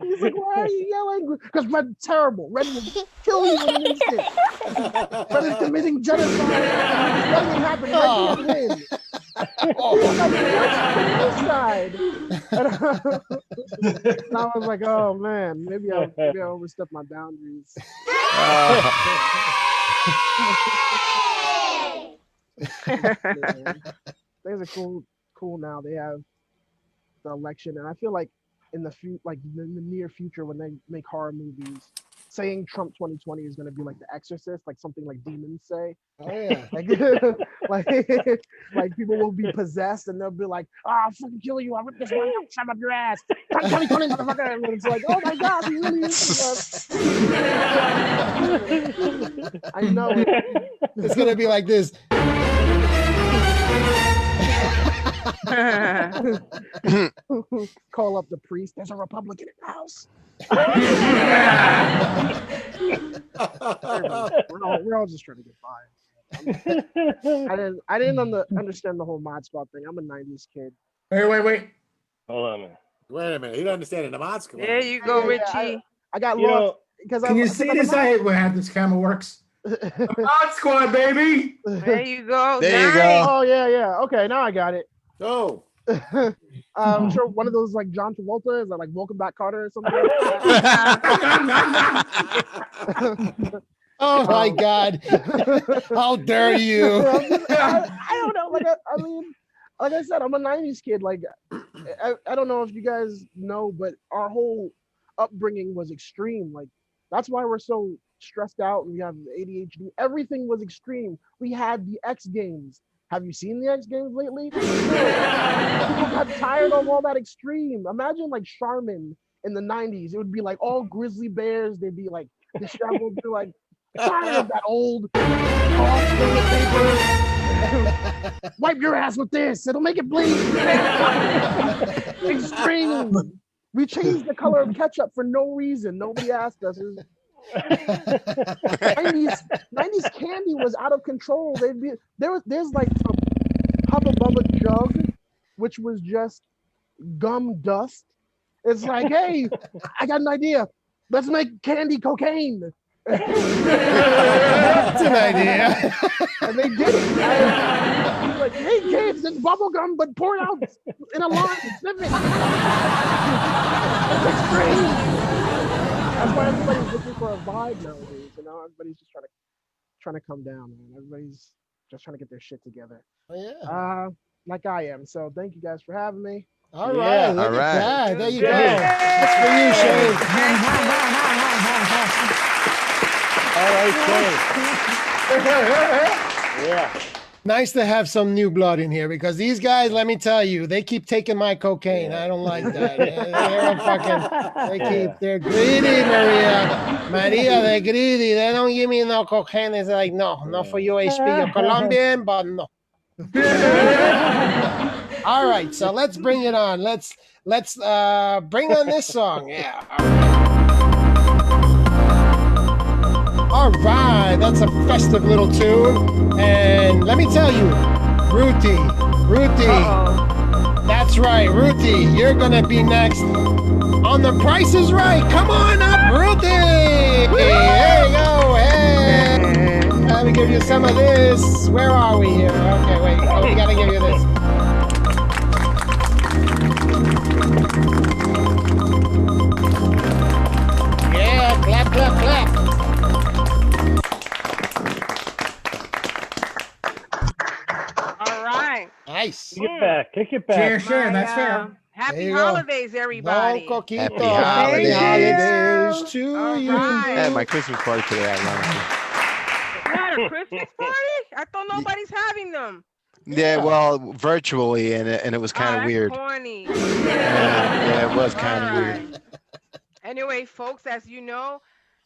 He's like, why are you yelling? Because red's terrible. Red will kill you in an instant. Red is committing genocide. Letting it happen. Red can't win. Like, what's the side? And I was like, oh man, maybe I overstepped my boundaries. Things are cool now. They have the election, and I feel like in the near future, when they make horror movies, saying Trump 2020 is going to be like The Exorcist, like something like demons say. Oh yeah. like people will be possessed, and they'll be like, I'll fucking kill you. I'll rip this one out, up your ass. 2020, motherfucker. And it's like, oh my God, he really is. I know it. It's going to be like this. Call up the priest. There's a Republican in the house. We're all just trying to get by. I didn't understand the whole Mod Squad thing. I'm a 90s kid. Wait. Hold on a minute. Wait a minute. You don't understand the Mod Squad. There you go, Richie. I got lost because Can you see this? I hate how this camera works. Mod Squad, baby. There you go. There you go. Oh yeah. Okay, now I got it. Oh. I'm sure one of those like John Travolta is that like Welcome Back Carter or something. Oh my God! How dare you? I don't know. Like I mean, like I said, I'm a '90s kid. Like I don't know if you guys know, but our whole upbringing was extreme. Like that's why we're so stressed out and we have ADHD. Everything was extreme. We had the X Games. Have you seen the X Games lately? People got tired of all that extreme. Imagine like Charmin in the 90s. It would be like all grizzly bears. They'd be like disheveled. Be like, tired of that old toilet paper. Wipe your ass with this. It'll make it bleed. Extreme. We changed the color of ketchup for no reason. Nobody asked us. 90s candy was out of control. There's like a Hubba Bubba jug, which was just gum dust. It's like, hey, I got an idea. Let's make candy cocaine. That's an idea. And they did it. I was like, hey kids, it's bubble gum, but pour it out in a line. Sniff it. It's extreme. That's why everybody's looking for a vibe nowadays. You know, everybody's just trying to come down, man. Everybody's just trying to get their shit together. Oh yeah. Like I am. So thank you guys for having me. All right. All right. There you go. That's for you, Shane. All right, Shane. Yeah. Nice to have some new blood in here because these guys, let me tell you, they keep taking my cocaine. I don't like that. They're greedy, Maria. Maria, they're greedy. They don't give me no cocaine. It's like, no, not for you, HP. You're Colombian, but no. All right, so let's bring it on. Let's bring on this song. Yeah. All right, that's a festive little tune. And let me tell you, Ruthie, that's right, Ruthie, you're going to be next on The Price is Right. Come on up, Ruthie. There you go. Hey. Let me give you some of this. Where are we here? Okay, wait. Oh, we got to give you this. Yeah, clap, clap, clap. All right. Nice. Kick it back. Sure, that's fair. Happy holidays, everybody. No, Coquito. Happy holidays. Holidays to All you. right. I had my Christmas party today, ironically. You had a Christmas party? I thought nobody's having them. Yeah, well, virtually, and it was kind of weird. Corny. Yeah, it was kind of weird. Anyway, folks, as you know,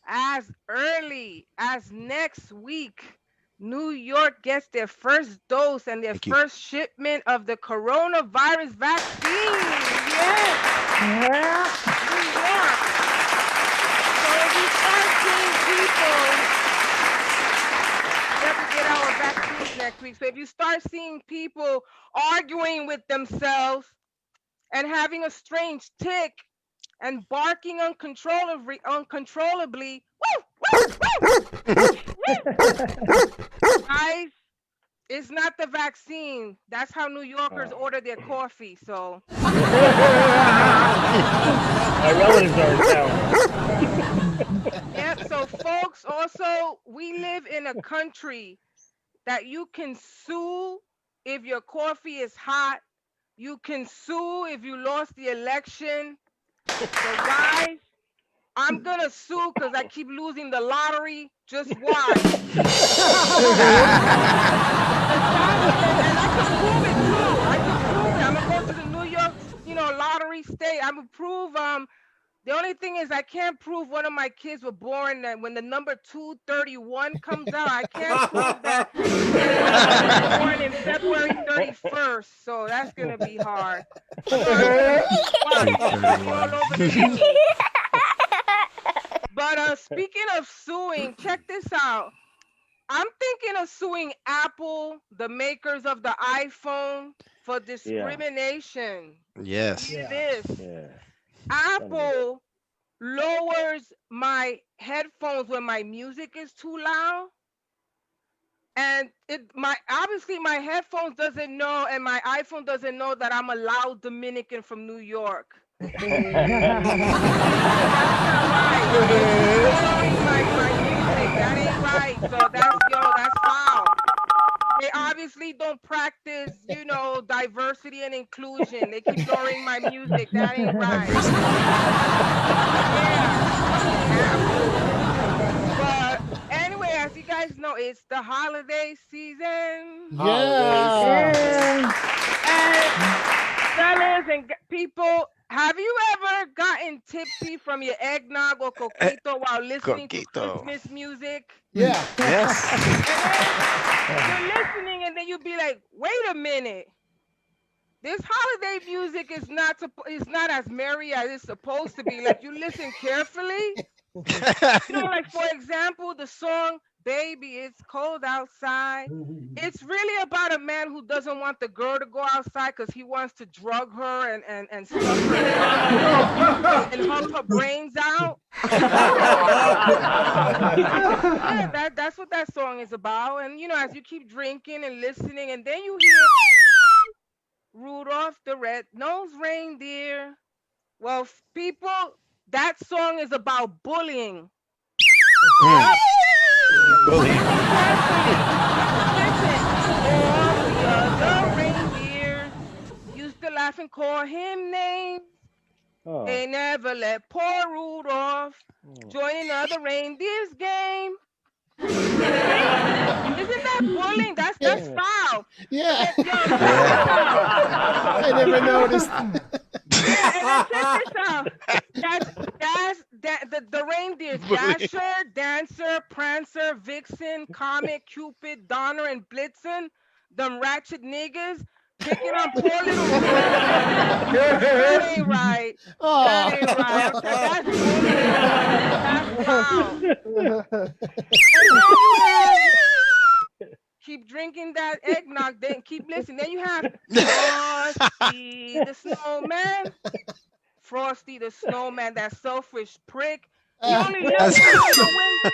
as early as next week, New York gets their first dose and their first shipment of the coronavirus vaccine. Yes. Yeah. New York. So if you start seeing people, we have to get our vaccines next week. So if you start seeing people arguing with themselves and having a strange tick and barking uncontrollably, guys, it's not the vaccine. That's how New Yorkers order their coffee. So My relatives are in town. Yep. So folks, also, we live in a country that you can sue if your coffee is hot. You can sue if you lost the election. So guys, I'm gonna sue because I keep losing the lottery. Just watch. And I can prove it too. I can prove it. I'm gonna go to the New York, lottery state. I'm gonna prove. The only thing is I can't prove one of my kids were born when the number 231 comes out. I can't prove that they were born in February 31st. So that's gonna be hard. But speaking of suing, check this out. I'm thinking of suing Apple, the makers of the iPhone, for discrimination. Yes. It is. Apple lowers my headphones when my music is too loud. And obviously my headphones doesn't know and my iPhone doesn't know that I'm a loud Dominican from New York. That's not right. My music. That ain't right. So that's foul. They obviously don't practice, diversity and inclusion. They keep lowering my music. That ain't right. But anyway, as you guys know, it's the holiday season. Yeah. And fellas and people, have you ever gotten tipsy from your eggnog or coquito while listening to Christmas music? Yeah. Yes. And then you're listening and then you'll be like, wait a minute. This holiday music is not as merry as it's supposed to be. Like, you listen carefully. Like, for example, the song Baby, It's Cold Outside. It's really about a man who doesn't want the girl to go outside because he wants to drug her and stuff her and hump her brains out. Yeah, that's what that song is about. And, as you keep drinking and listening, and then you hear Rudolph the Red-Nosed Reindeer. Well, people, that song is about bullying. Bullying. Listen, all the other reindeers used to laugh and call him names. They never let poor Rudolph join another reindeer's game. Isn't that bullying? That's foul. Yeah. Yo, I never noticed. The reindeers: Dasher, Dancer, Prancer, Vixen, Comet, Cupid, Donner, and Blitzen. Them ratchet niggas picking on poor little kids. That ain't right. That ain't right. Okay, that's bullying. Keep drinking that eggnog, then keep listening. Then you have Frosty the Snowman. Frosty the Snowman, that selfish prick. He only looks for you in the winter.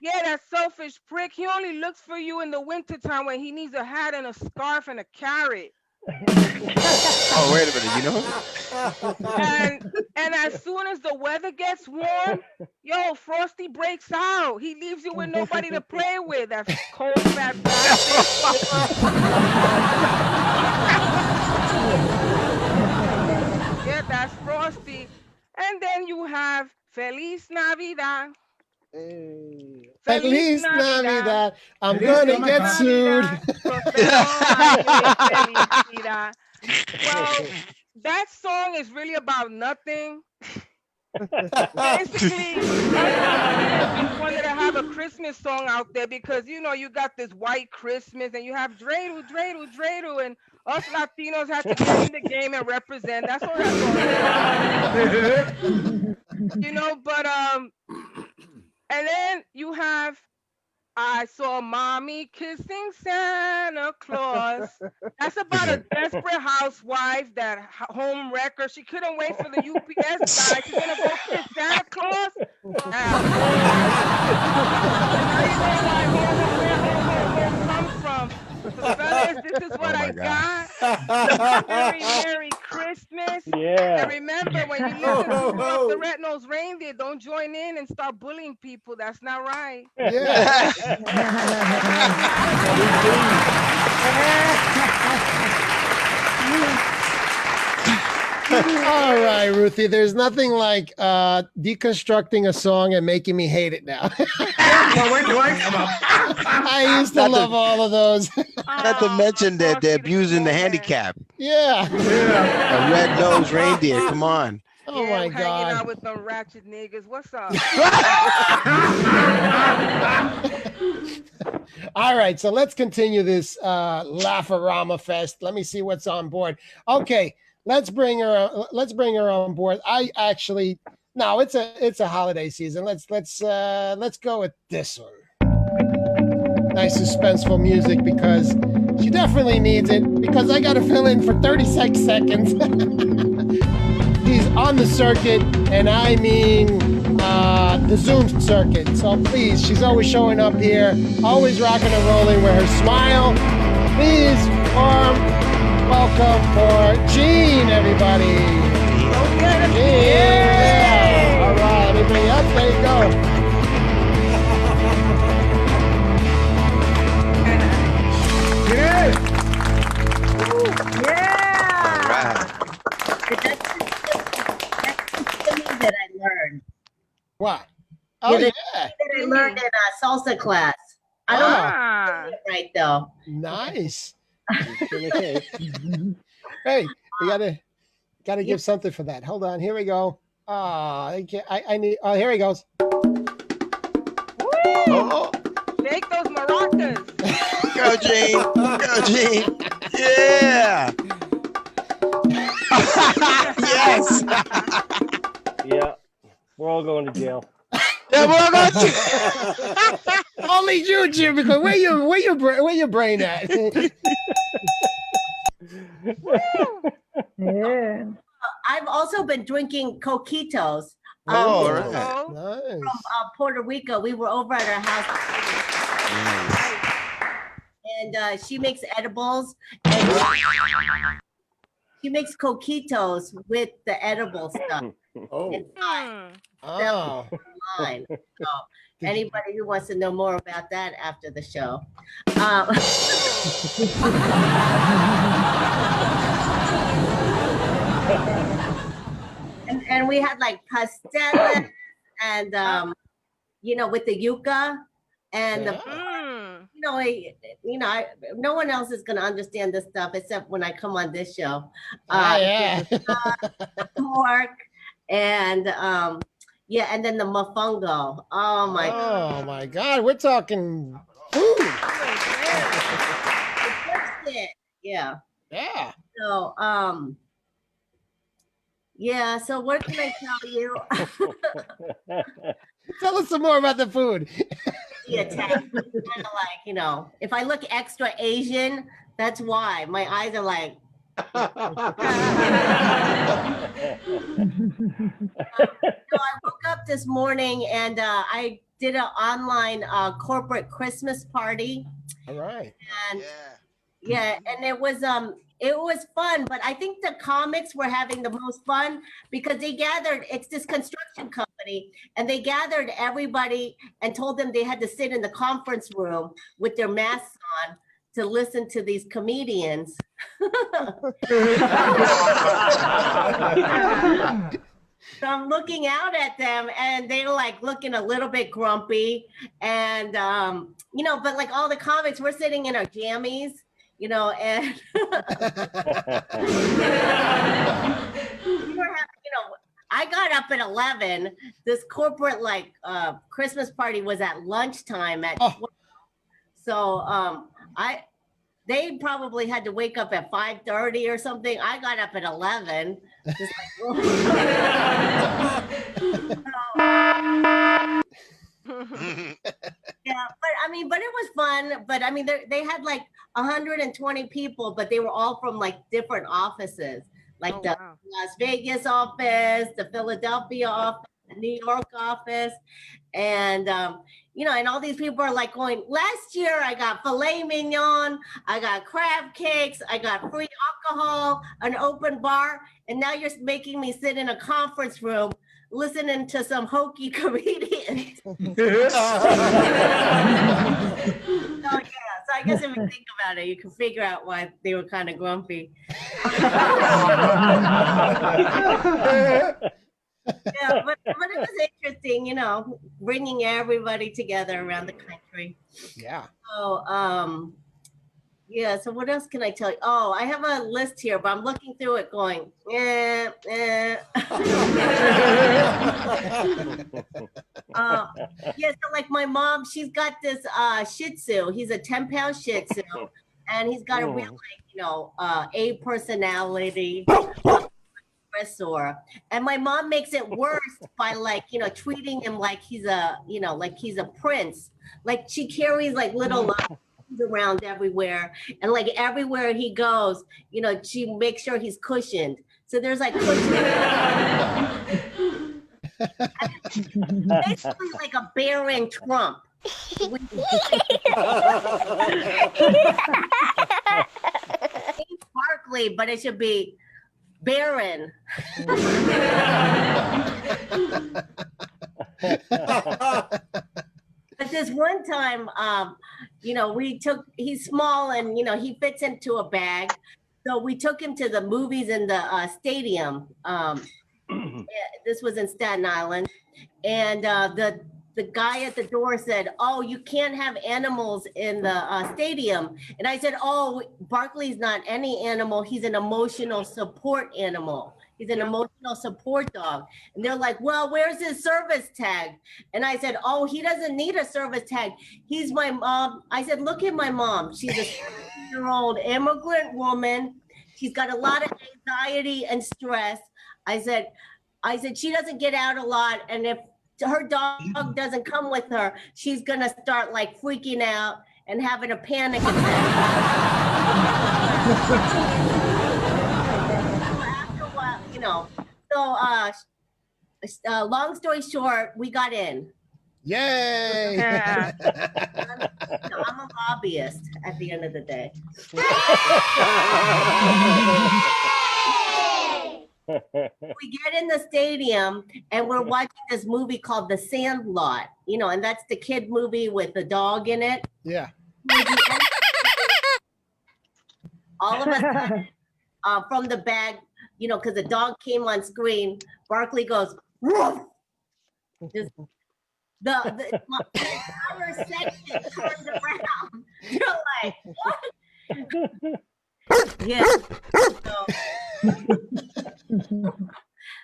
Yeah, that selfish prick. He only looks for you in the wintertime when he needs a hat and a scarf and a carrot. Oh, wait a minute, you know? And as soon as the weather gets warm, yo, Frosty breaks out. He leaves you with nobody to play with. That cold fat bastard. Yeah, that's Frosty. And then you have Feliz Navidad. Hey. Feliz Navidad. I'm gonna get sued. Well, that song is really about nothing. Basically, I just wanted to have a Christmas song out there because you know you got this white Christmas and you have dreidel, and us Latinos have to get in the game and represent. That's all that's going on. You know, but and then you have I saw mommy kissing Santa Claus. That's about a desperate housewife that home wrecker. She couldn't wait for the UPS guy. She's gonna go kiss Santa Claus. Where comes from? So fellas, this is what I got. Merry Christmas. Yeah. And remember, when you listen to the Red-Nosed Reindeer, don't join in and start bullying people. That's not right. Yeah. All right, Ruthie. There's nothing like deconstructing a song and making me hate it now. I used to love all of those. Not to mention that they're abusing the handicap. Yeah. A red-nosed reindeer. Come on. Oh yeah, my I'm hanging God. out with them ratchet niggas. What's up? All right, so let's continue this Laugh-A-Rama Fest. Let me see what's on board. Okay, let's bring her on board. I actually no, it's a holiday season. Let's go with this one. Nice suspenseful music because she definitely needs it because I got to fill in for 36 seconds. He's on the circuit, and I mean the Zoom circuit. So please, she's always showing up here, always rocking and rolling with her smile. Please, warm welcome for Jean, everybody. Jean. Yeah. All right, let me bring you up. There you go. Yeah. Yeah. That's something that I learned. What? Oh, yeah. That I learned in a salsa class. I don't know it right though. Nice. Hey, we gotta give something for that. Hold on, here we go. I need. Oh, here he goes. Oh. Shake those maracas. Go, Gene. Go, Gene. Yeah. Yes. Yeah, we're all going to jail. Yeah, we're all going to Only you, Jim, because where your brain at? Yeah. I've also been drinking coquitos. Oh, right. Nice. From Puerto Rico. We were over at her house. And she makes edibles. And she makes coquitos with the edible stuff. Oh. Oh. Online. So anybody who wants to know more about that after the show. And we had like pastela and with the yuca. And no one else is gonna understand this stuff except when I come on this show. Pork and and then the mofongo. Oh my God, we're talking food. Yeah. Yeah. So so what can I tell you? Tell us some more about the food. Kind of like, if I look extra Asian, that's why. My eyes are like I woke up this morning and I did an online corporate Christmas party. All right. And and it was fun, but I think the comics were having the most fun because they gathered, it's this construction company, and they gathered everybody and told them they had to sit in the conference room with their masks on to listen to these comedians. So I'm looking out at them and they're like looking a little bit grumpy. And, but like all the comics, we're sitting in our jammies, and I got up at 11. This corporate Christmas party was at lunchtime at 12. So they probably had to wake up at 5:30 or something. I got up at 11. Just but it was fun. But I mean, they had like 120 people, but they were all from like different offices, like the Las Vegas office, the Philadelphia office, the New York office, and and all these people are like going, last year I got filet mignon, I got crab cakes, I got free alcohol, an open bar, and now you're making me sit in a conference room listening to some hokey comedians. So I guess if you think about it, you can figure out why they were kind of grumpy. But it was interesting, bringing everybody together around the country. Yeah. So, so what else can I tell you? Oh, I have a list here, but I'm looking through it going, so like my mom, she's got this Shih Tzu. He's a 10-pound Shih Tzu, and he's got a real, A personality. And my mom makes it worse by treating him like he's a prince. Like she carries like little around everywhere, and like everywhere he goes, she makes sure he's cushioned. So there's like cushion. Basically like a bearing Trump. Barkley, but it should be Baron. But this one time, he's small and, he fits into a bag. So we took him to the movies in the stadium. This was in Staten Island. And the guy at the door said, "Oh, you can't have animals in the stadium." And I said, "Oh, Barkley's not any animal. He's an emotional support animal. He's an emotional support dog." And they're like, "Well, where's his service tag?" And I said, "Oh, he doesn't need a service tag. He's my mom." I said, "Look at my mom. She's a 17-year-old immigrant woman. She's got a lot of anxiety and stress." I said, "She doesn't get out a lot. And if her dog doesn't come with her, she's going to start like freaking out and having a panic attack." After a while, so long story short, we got in. Yay! I'm a lobbyist at the end of the day. We get in the stadium and we're watching this movie called The Sandlot, and that's the kid movie with the dog in it. Yeah. All of a sudden, from the bag, because the dog came on screen, Barkley goes, "Woof!" Just the entire section turned around. You're like, what? Yeah.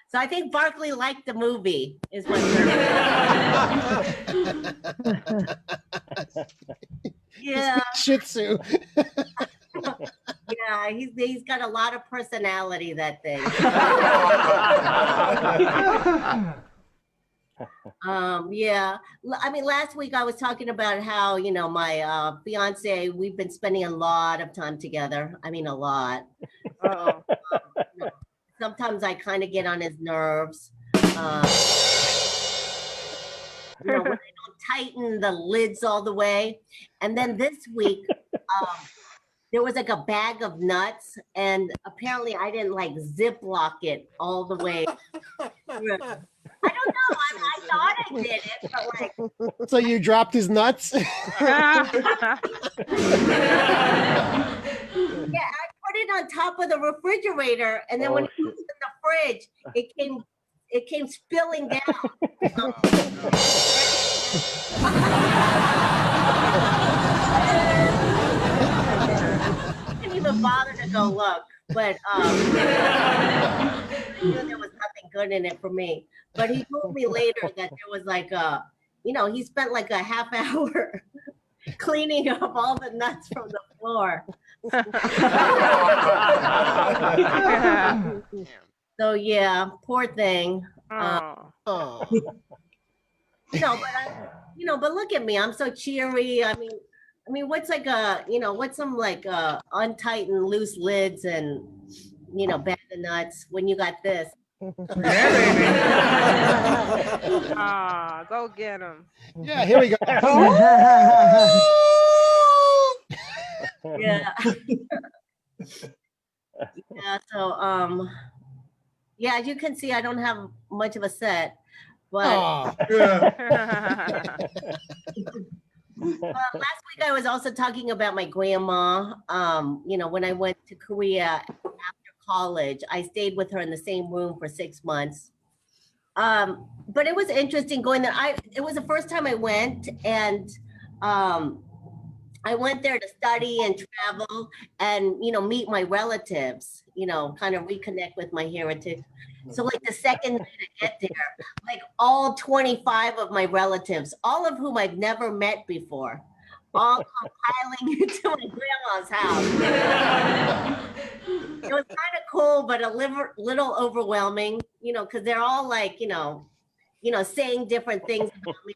So I think Barkley liked the movie, is what. Yeah. Shih Tzu. Yeah, he's got a lot of personality, that thing. Yeah. I mean, last week I was talking about how, you know, my fiance, we've been spending a lot of time together. I mean, a lot. Sometimes I kind of get on his nerves. You know, when I don't tighten the lids all the way. And then this week, there was like a bag of nuts, and apparently I didn't like Ziploc it all the way through. I don't know. I thought I did it, but like. So you dropped his nuts? Yeah, I put it on top of the refrigerator, and then when it was in the fridge, it came spilling down. I didn't even bother to go look, but I knew there was nothing good in it for me. But he told me later that there was like you know, he spent like a half hour cleaning up all the nuts from the floor. So yeah, poor thing. But look at me. I'm so cheery. I mean, what's like what's some like untightened loose lids and, you know, bag of nuts when you got this? Go get him. Yeah, here we go. Yeah. Yeah, so yeah, as you can see, I don't have much of a set, but last week I was also talking about my grandma. You know, when I went to Korea after college, I stayed with her in the same room for 6 months. But it was interesting going there. It was the first time I went, and I went there to study and travel and, you know, meet my relatives, you know, kind of reconnect with my heritage. So like the second day to get there, like all 25 of my relatives, all of whom I've never met before, all come piling into my grandma's house. It was kind of cool, but a little overwhelming, you know, because they're all like, you know, saying different things about me.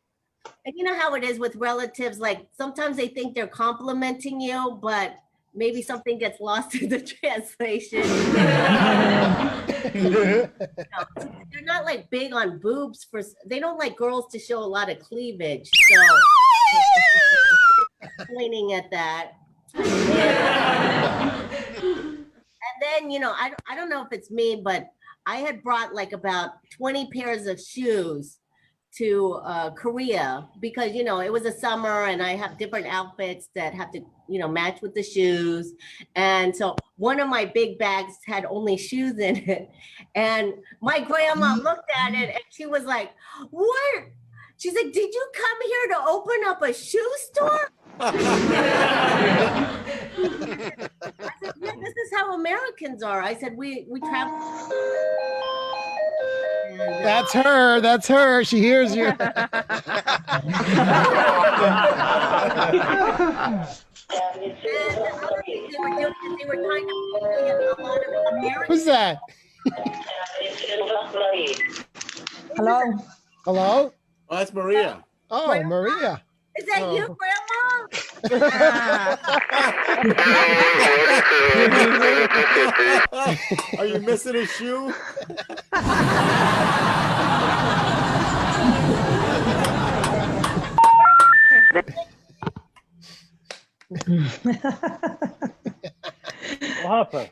And you know how it is with relatives, like sometimes they think they're complimenting you, but maybe something gets lost in the translation. They're not like big on boobs, they don't like girls to show a lot of cleavage. So pointing at that. And then, you know, I don't know if it's me, but I had brought like about 20 pairs of shoes to Korea because, you know, it was a summer and I have different outfits that have to, you know, match with the shoes. And so one of my big bags had only shoes in it. And my grandma looked at it and she was like, what? She's like, did you come here to open up a shoe store? I said, yeah, this is how Americans are. I said, we travel. And, That's her. She hears you. Who's that? Hello. Hello? Oh, that's Maria. Oh, Grandma? Maria. Is that you, Grandma? Are you missing a shoe? What happened?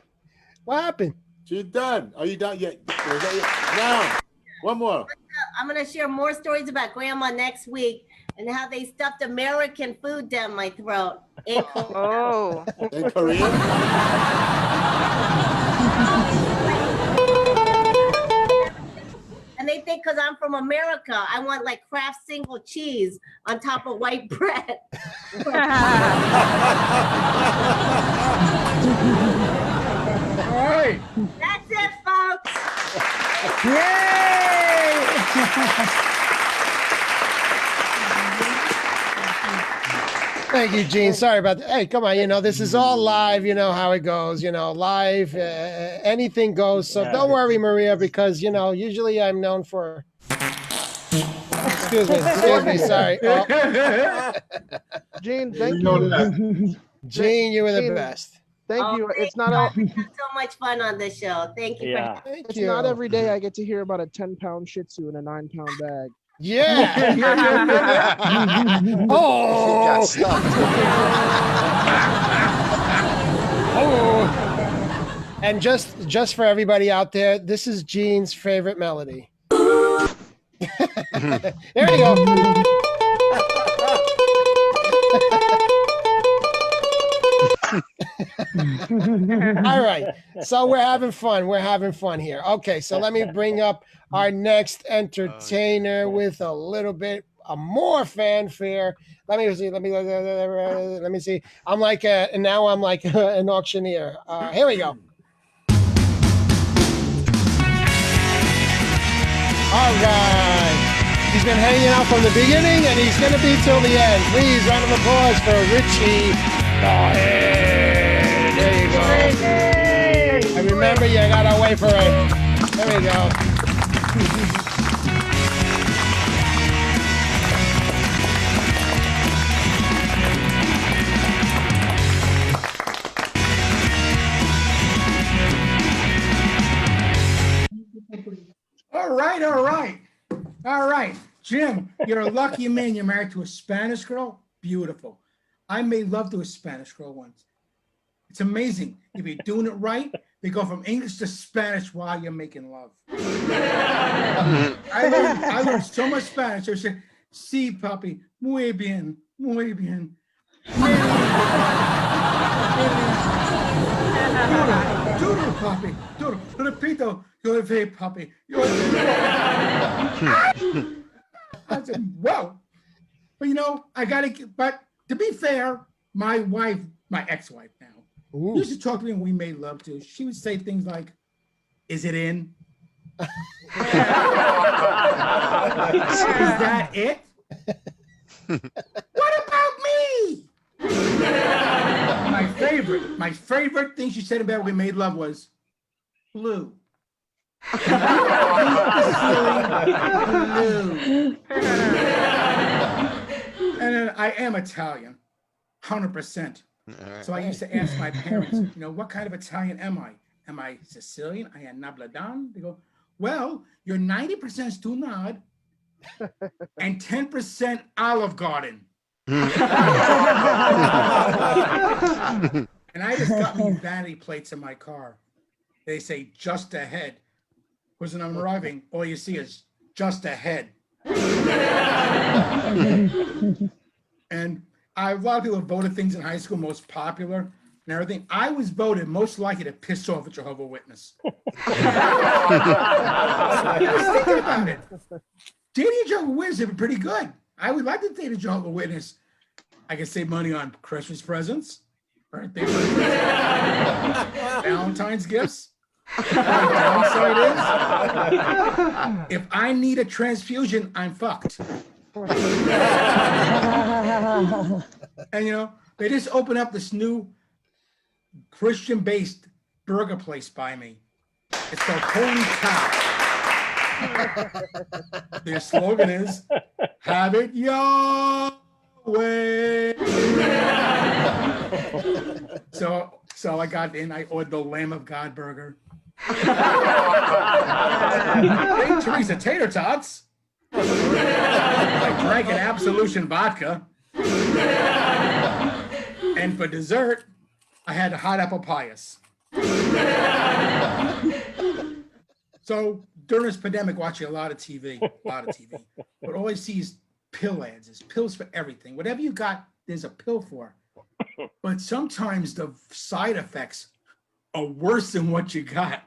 What happened? She's done. Are you done yet? Now, one more. I'm going to share more stories about Grandma next week and how they stuffed American food down my throat. In Korea? And and they think because I'm from America, I want like Kraft single cheese on top of white bread. All right. That's it, folks. Yay! Thank you, Gene. Sorry about that. Hey, come on. This is all live. You know how it goes. Live. Anything goes. So don't worry, Maria, because, usually I'm known for. Excuse me. Sorry. Oh. Gene, thank you. Gene, you were the best. Thank you. It's not I all. had so much fun on this show. Thank you. Yeah. Thank It's you. not every day I get to hear about a 10-pound Shih Tzu in a 9-pound bag. Yeah. She Oh. got stuck. Oh. And just for everybody out there, this is Gene's favorite melody. There you go. All right. So we're having fun. We're having fun here. Okay. So let me bring up our next entertainer with a little bit more fanfare. Let me see. Let me see. I'm like now I'm like an auctioneer. Here we go. All right. He's been hanging out from the beginning, and he's going to be till the end. Please, round of applause for Richie. There you go. And remember, you got to wait for it. There we go. All right. Jim, you're a lucky man. You're married to a Spanish girl. Beautiful. I made love to a Spanish girl once. It's amazing. If you're doing it right, they go from English to Spanish while you're making love. I learned so much Spanish. I said, sí, papi, muy bien, muy bien. Duro, papi, duro. Repito, yo ve, papi. I said, whoa. But but to be fair, my wife, my ex-wife now, used to talk to me when we made love too. She would say things like, is it in? Is that it? What about me? My favorite thing she said about when we made love was blue. Blue. And then I am Italian, 100%. So I used to ask my parents, what kind of Italian am I? Am I Sicilian? I am Nabladan? They go, well, you're 90% Stunad and 10% Olive Garden. And I just got me vanity plates in my car. They say just ahead. Because when I'm arriving, all you see is just ahead. And a lot of people have voted things in high school most popular and everything. I was voted most likely to piss off a Jehovah's Witness. I was thinking about it. Dating a Jehovah's Witness would be pretty good. I would like to date a Jehovah's Witness. I can save money on Christmas presents, birthday presents, Valentine's gifts. The downside is, if I need a transfusion, I'm fucked. And they just opened up this new Christian-based burger place by me. It's called Holy Cow. Their slogan is, have it your way. So I got in, I ordered the Lamb of God burger. Hey, Teresa, tater tots. I drank an Absolution vodka. And for dessert, I had a hot apple pious. So during this pandemic, watching a lot of TV. But all I see is pill ads. There's pills for everything. Whatever you got, there's a pill for. But sometimes the side effects are worse than what you got.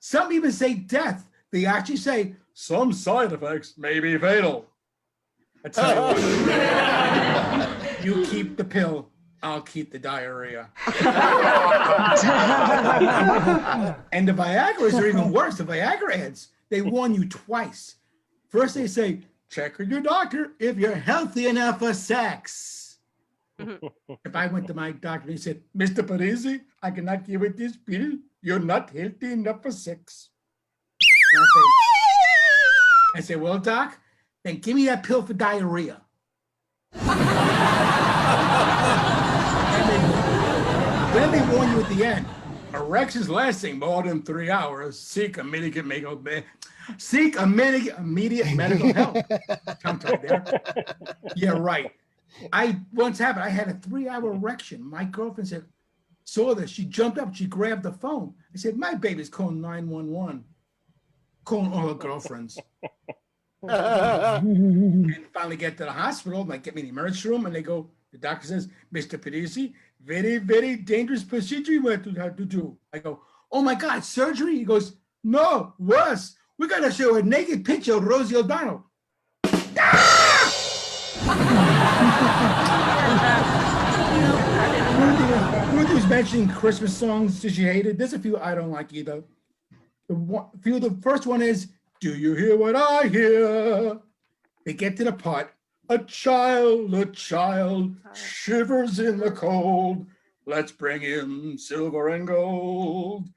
Some even say death. They actually say some side effects may be fatal. I tell you what, you keep the pill, I'll keep the diarrhea. And the Viagra's are even worse. The Viagra ads, they warn you twice. First they say, check with your doctor if you're healthy enough for sex. If I went to my doctor and he said, Mr. Parisi, I cannot give you this pill. You're not healthy enough for sex. And I say, well, doc, then give me that pill for diarrhea. Then they warn you at the end, erections lasting more than 3 hours, seek immediate medical help. Tongue-tied there. Yeah, right. I once happened, I had a 3-hour erection. My girlfriend saw this. She jumped up, she grabbed the phone. I said, my baby's calling 911. Calling all her girlfriends. And finally get to the hospital, like get me in the emergency room, and they go, the doctor says, Mr. Pedisi, very, very dangerous procedure you have to do. I go, oh my God, surgery? He goes, no, worse. We got to show a naked picture of Rosie O'Donnell. Ruth was mentioning Christmas songs that she hated. There's a few I don't like either. The first one is, do you hear what I hear? They get to the part, a child shivers in the cold. Let's bring him silver and gold.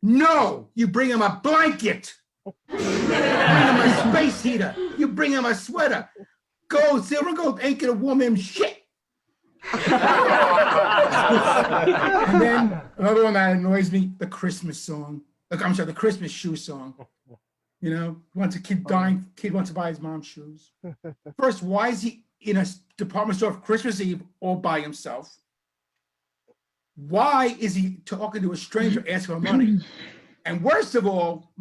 No, you bring him a blanket. Bring him a space heater. You bring him a sweater. Gold, silver, gold ain't gonna warm him shit. And then another one that annoys me, the Christmas song. The Christmas shoe song. You know, wants a kid dying, kid wants to buy his mom's shoes. First, why is he in a department store for Christmas Eve all by himself? Why is he talking to a stranger asking for money? And worst of all,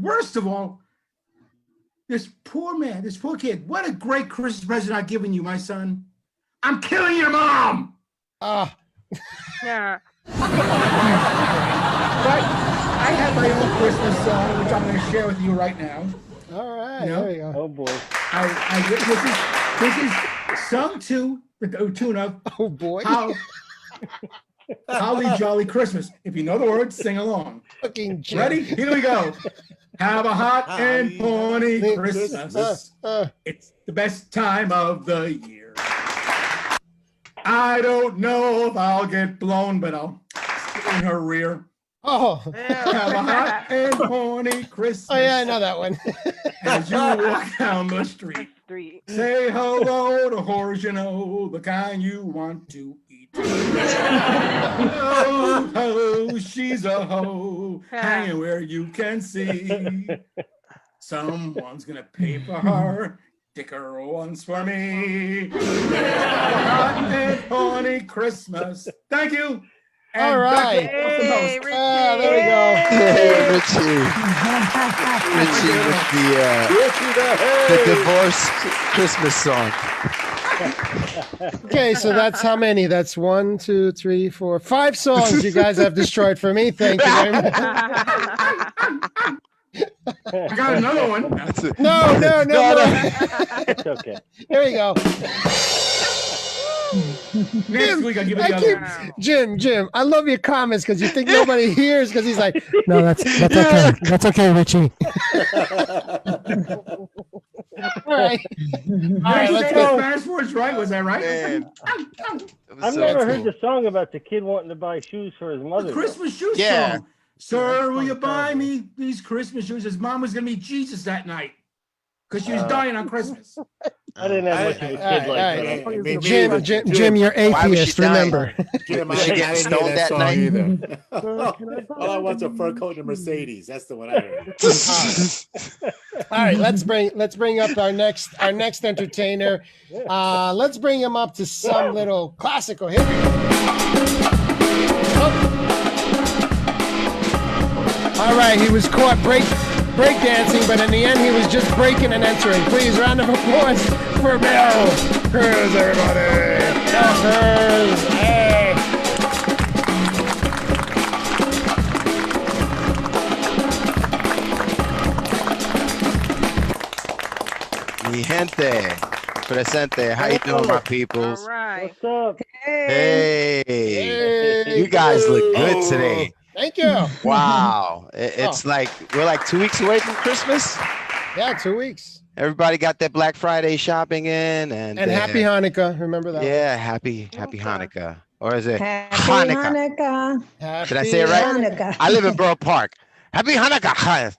this poor man, this poor kid, what a great Christmas present I've given you, my son. I'm killing your mom. Yeah. But I have my own Christmas song, which I'm going to share with you right now. All right, You know? there you go. Oh boy. This is sung to the tune of Oh boy. Holly Jolly Christmas. If you know the words, sing along. Fucking Jim. Ready? Here we go. Have a hot and horny Christmas. It's the best time of the year. I don't know if I'll get blown, but I'll stick in her rear. Oh. Have a hot and horny Christmas. Oh yeah, I know that one. As you walk down the street. Say hello to whores you know, the kind you want to eat. Oh, ho, she's a hoe, hanging where you can see. Someone's gonna pay for her, dick her once for me. Hot and horny Christmas. Thank you. And all right. Hey, Richie. There we go. Hey, Richie. Richie with the divorce Christmas song. Okay, so that's how many? That's 1, 2, 3, 4, 5 songs you guys have destroyed for me. Thank you very much. I got another one. No. It's okay. Here we go. Next week I'll give you the other one. Jim, I love your comments because you think nobody hears because he's like, no, that's okay. That's okay, Richie. All right. Let's go. Fast words, right? Was that right? Man. I've never heard the song about the kid wanting to buy shoes for his mother. The Christmas shoe Yeah. song. Sir, will you buy me these Christmas shoes? His mom was going to meet Jesus that night because she was dying on Christmas. I didn't have much of a kid like that. Jim, you're atheist, remember. Jim, Was she getting stoned that night? Either. All I want's a fur coat and a Mercedes. That's the one I heard. All right, let's bring up our next entertainer. Let's bring him up to some little classical hit. All right, he was caught breakdancing, but in the end, he was just breaking and entering. Please, round of applause for Bill Cruz, everybody. Bill Cruz, hey. gente, presente. How you doing, my peoples? All right. What's up? Hey, you guys look good today. Thank you. Wow, it's like we're like 2 weeks away from Christmas. Yeah, 2 weeks. Everybody got their Black Friday shopping in, and Happy Hanukkah. Remember that? Yeah, happy Hanukkah, or is it Happy Hanukkah? Hanukkah. Did I say it right? Hanukkah. I live in Borough Park. Happy Hanukkah.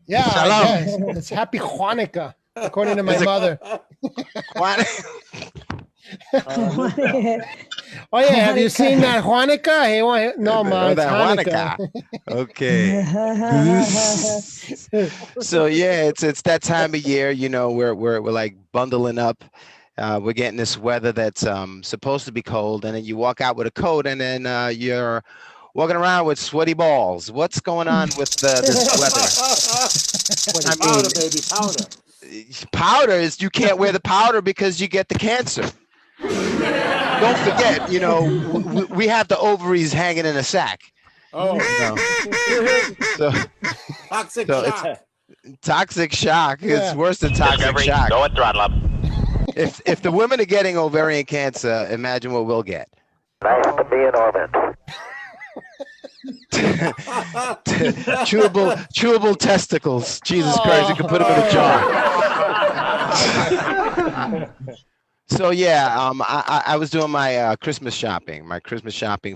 Yeah, Shalom. I guess. It's Happy Hanukkah, according to my mother. Oh yeah, have you seen that Hanukkah? Hey, no, ma, it's Hanukkah. Okay. So yeah, it's that time of year. You know, we're like bundling up. We're getting this weather that's supposed to be cold, and then you walk out with a coat, and then you're walking around with sweaty balls. What's going on with this weather? I mean, Powder, baby, powder. Powder is you can't wear the powder because you get the cancer. Don't forget, you know, we have the ovaries hanging in a sack. Oh, So toxic So shock. toxic shock is Yeah. worse than toxic Discovery, shock. go and throttle up. If the women are getting ovarian cancer, imagine what we'll get. Nice to be in orbit. chewable testicles. Jesus Christ, you can put them in a jar. So yeah, I was doing my Christmas shopping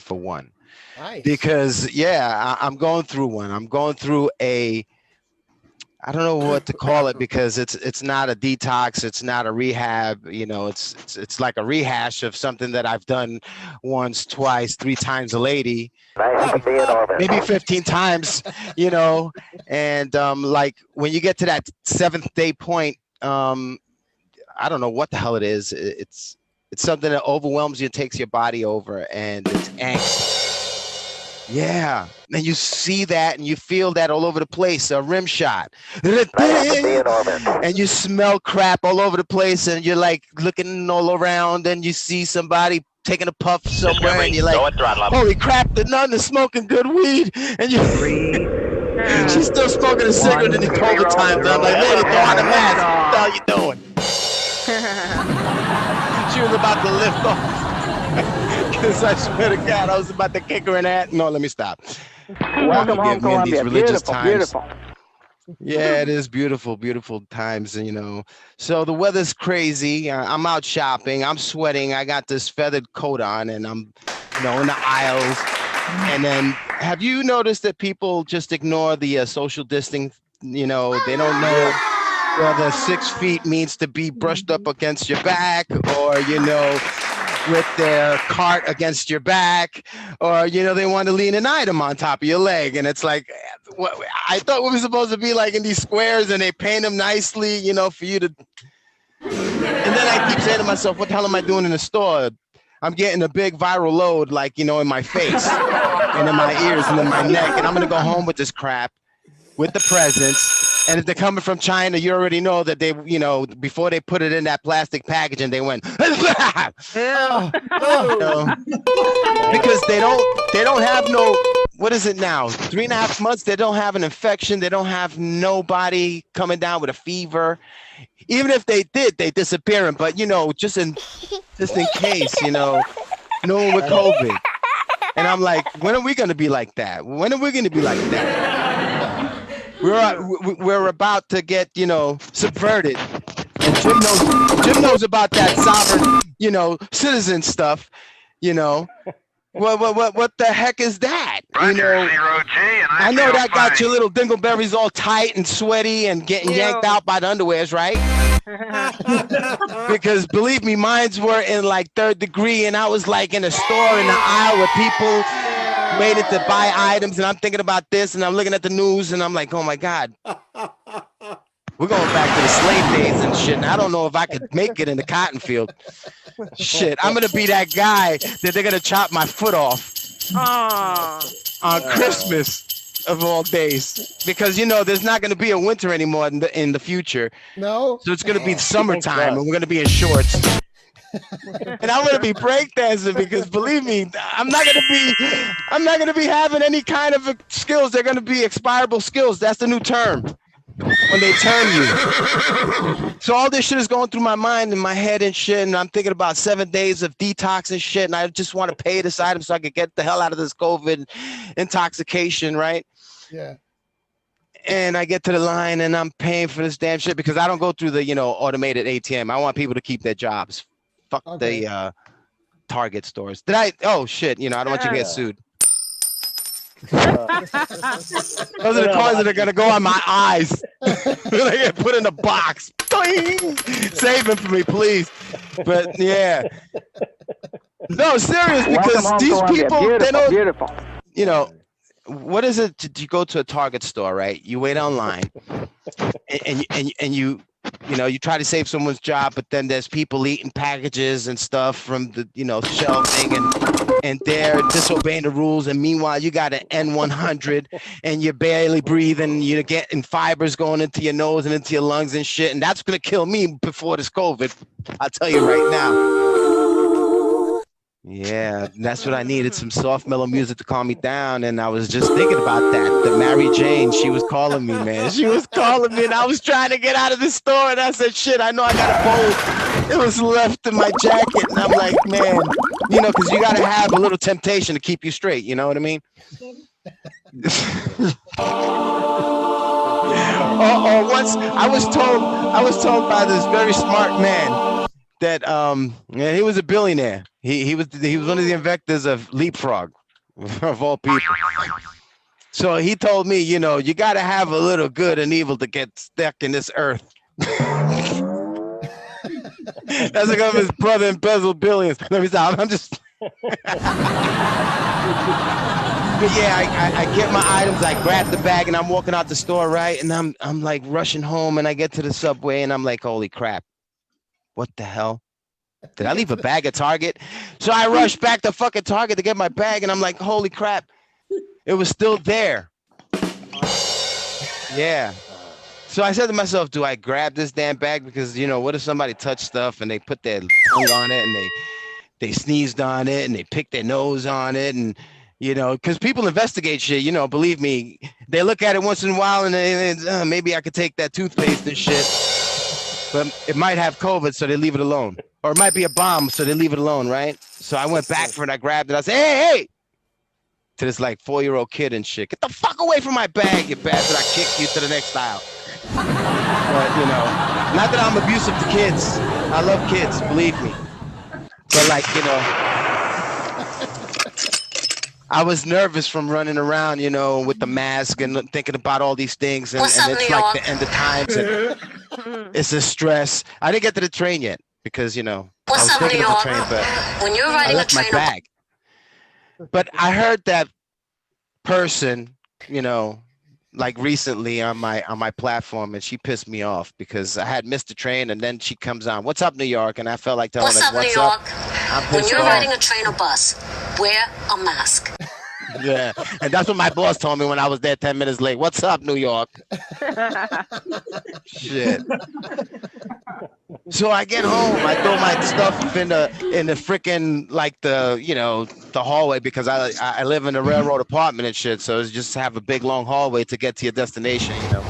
for one. Nice. Because yeah, I'm going through one. I'm going through I don't know what to call it because it's not a detox, it's not a rehab, you know, it's like a rehash of something that I've done once, twice, 3 times a lady, Nice to be in orbit. maybe 15 times, you know, and like when you get to that 7th day point, I don't know what the hell it is. It's something that overwhelms you and takes your body over, and it's angst. Yeah, and you see that and you feel that all over the place, a rim shot. And you smell crap all over the place, and you're like looking all around, and you see somebody taking a puff somewhere, and you're Go like, and throttle up. holy crap, the nun is smoking good weed. And you she's still smoking a cigarette in the COVID times. I'm like, lady, throw on a mask. What the hell you doing? She was about to lift off. Because I swear to God, I was about to kick her in the head. No, let me stop. Welcome home, Forgive me in these Columbia. religious Beautiful, times. beautiful. Yeah, it is beautiful, beautiful times, you know. So the weather's crazy. I'm out shopping. I'm sweating. I got this feathered coat on, and I'm, you know, in the aisles. And then, have you noticed that people just ignore the social distancing? You know, they don't know whether 6 feet means to be brushed up against your back, or, you know, with their cart against your back, or, you know, they want to lean an item on top of your leg. And it's like, what, I thought we were supposed to be like in these squares and they paint them nicely, you know, for you to. And then I keep saying to myself, what the hell am I doing in the store? I'm getting a big viral load, like, you know, in my face and in my ears and in my neck. And I'm going to go home with this crap, with the presents. And if they're coming from China, you already know that they, you know, before they put it in that plastic packaging, they went, you know, because they don't have no, what is it now? 3.5 months, they don't have an infection. They don't have nobody coming down with a fever. Even if they did, they disappearing. But, you know, just in case, you know, no one with COVID. And I'm like, when are we going to be like that? When are we going to be like that? We're about to get, you know, subverted. And Jim knows about that sovereign, you know, citizen stuff, you know. What the heck is that? You know, I know that got your little dingleberries all tight and sweaty and getting yanked out by the underwears, right? Because believe me, mines were in like 3rd degree, and I was like in a store in the aisle where people waited to buy items, and I'm thinking about this, and I'm looking at the news, and I'm like, oh my God. We're going back to the slave days and shit, and I don't know if I could make it in the cotton field. Shit, I'm gonna be that guy that they're gonna chop my foot off on Christmas of all days, because, you know, there's not gonna be a winter anymore in the future. No. So it's gonna be summertime, and we're gonna be in shorts. And I'm gonna be breakdancing because, believe me, I'm not gonna be having any kind of skills. They're gonna be expirable skills. That's the new term. when they turn you. So all this shit is going through my mind and my head and shit, and I'm thinking about 7 days of detox and shit, and I just want to pay this item so I could get the hell out of this COVID intoxication, right? Yeah. And I get to the line and I'm paying for this damn shit because I don't go through the, you know, automated ATM. I want people to keep their jobs. Fuck the Target stores. Oh shit, you know, I don't want you to get sued. Those are the coins that are gonna go on my eyes. They get put in a box. Save them for me, please. But yeah, no, serious, because these people, they don't. Beautiful. You know, what is it to go to a Target store, right? You wait online, and you know, you try to save someone's job, but then there's people eating packages and stuff from the, you know, shelving, and they're disobeying the rules. And meanwhile, you got an N100 and you're barely breathing. You're getting fibers going into your nose and into your lungs and shit. And that's going to kill me before this COVID. I'll tell you right now. Yeah, that's what I needed, some soft, mellow music to calm me down. And I was just thinking about that. The Mary Jane, she was calling me, man. She was calling me, and I was trying to get out of the store. And I said, shit, I know I got a bowl. It was left in my jacket. And I'm like, man, you know, because you got to have a little temptation to keep you straight. You know what I mean? Once I was told by this very smart man that yeah, he was a billionaire. He was one of the inventors of Leapfrog, of all people. So he told me, you know, you got to have a little good and evil to get stuck in this earth. That's like his brother embezzled billions. Let me stop. I'm just. But yeah, I get my items, I grab the bag, and I'm walking out the store, right? And I'm like rushing home, and I get to the subway, and I'm like, holy crap. What the hell? Did I leave a bag at Target? So I rushed back to fucking Target to get my bag, and I'm like, holy crap. It was still there. Yeah. So I said to myself, do I grab this damn bag? Because, you know, what if somebody touched stuff and they put their tongue on it and they sneezed on it and they picked their nose on it, and, you know, because people investigate shit, you know, believe me, they look at it once in a while and they, maybe I could take that toothpaste and shit. But it might have COVID, so they leave it alone. Or it might be a bomb, so they leave it alone, right? So I went back for it, I grabbed it, I said, hey! To this like 4-year-old kid and shit, get the fuck away from my bag, you bastard, I kick you to the next aisle. But, you know, not that I'm abusive to kids. I love kids, believe me. But like, you know, I was nervous from running around, you know, with the mask and thinking about all these things, and it's like the end of times. And it's a stress. I didn't get to the train yet because, you know, I was thinking of the train, but when you're riding I left my bag. But I heard that person, you know, like recently on my platform, and she pissed me off because I had missed the train, and then she comes on, "What's up, New York?" And I felt like telling her, "What's up?" When you're riding a train or bus, wear a mask. Yeah, and that's what my boss told me when I was there 10 minutes late. "What's up, New York?" Shit. So I get home, I throw my stuff in the freaking, like, the, you know, the hallway, because I live in a railroad apartment and shit, so it's just have a big long hallway to get to your destination, you know.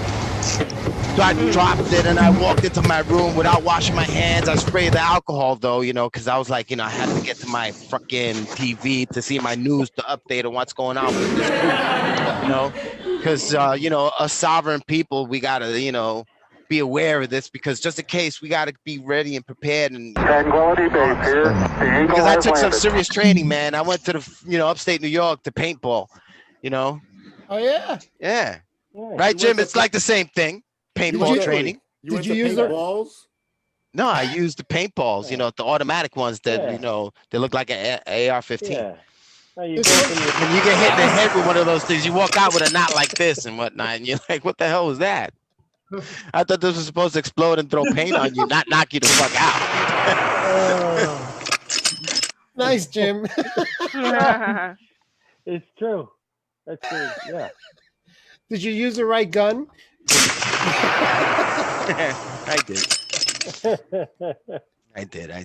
So I dropped it and I walked into my room without washing my hands. I sprayed the alcohol though, you know, because I was like, you know, I had to get to my fucking TV to see my news, to update on what's going on with this group, you know, because, you know, us sovereign people, we got to, you know, be aware of this, because just in case, we got to be ready and prepared. And Tranquility Base here. The Eagle because I has took some landed. serious training, man. I went to the, you know, upstate New York to paintball, you know. Oh yeah. Yeah. Right, Jim? It's like the same thing. Paintball training. Did you use the balls? No, I used the paintballs, you know, the automatic ones that, you know, they look like an AR-15. Yeah. No, you When you get hit in the head with one of those things, you walk out with a knot like this and whatnot, and you're like, what the hell was that? I thought this was supposed to explode and throw paint on you, not knock you the fuck out. Nice, Jim. It's true. That's true. Yeah. Did you use the right gun? I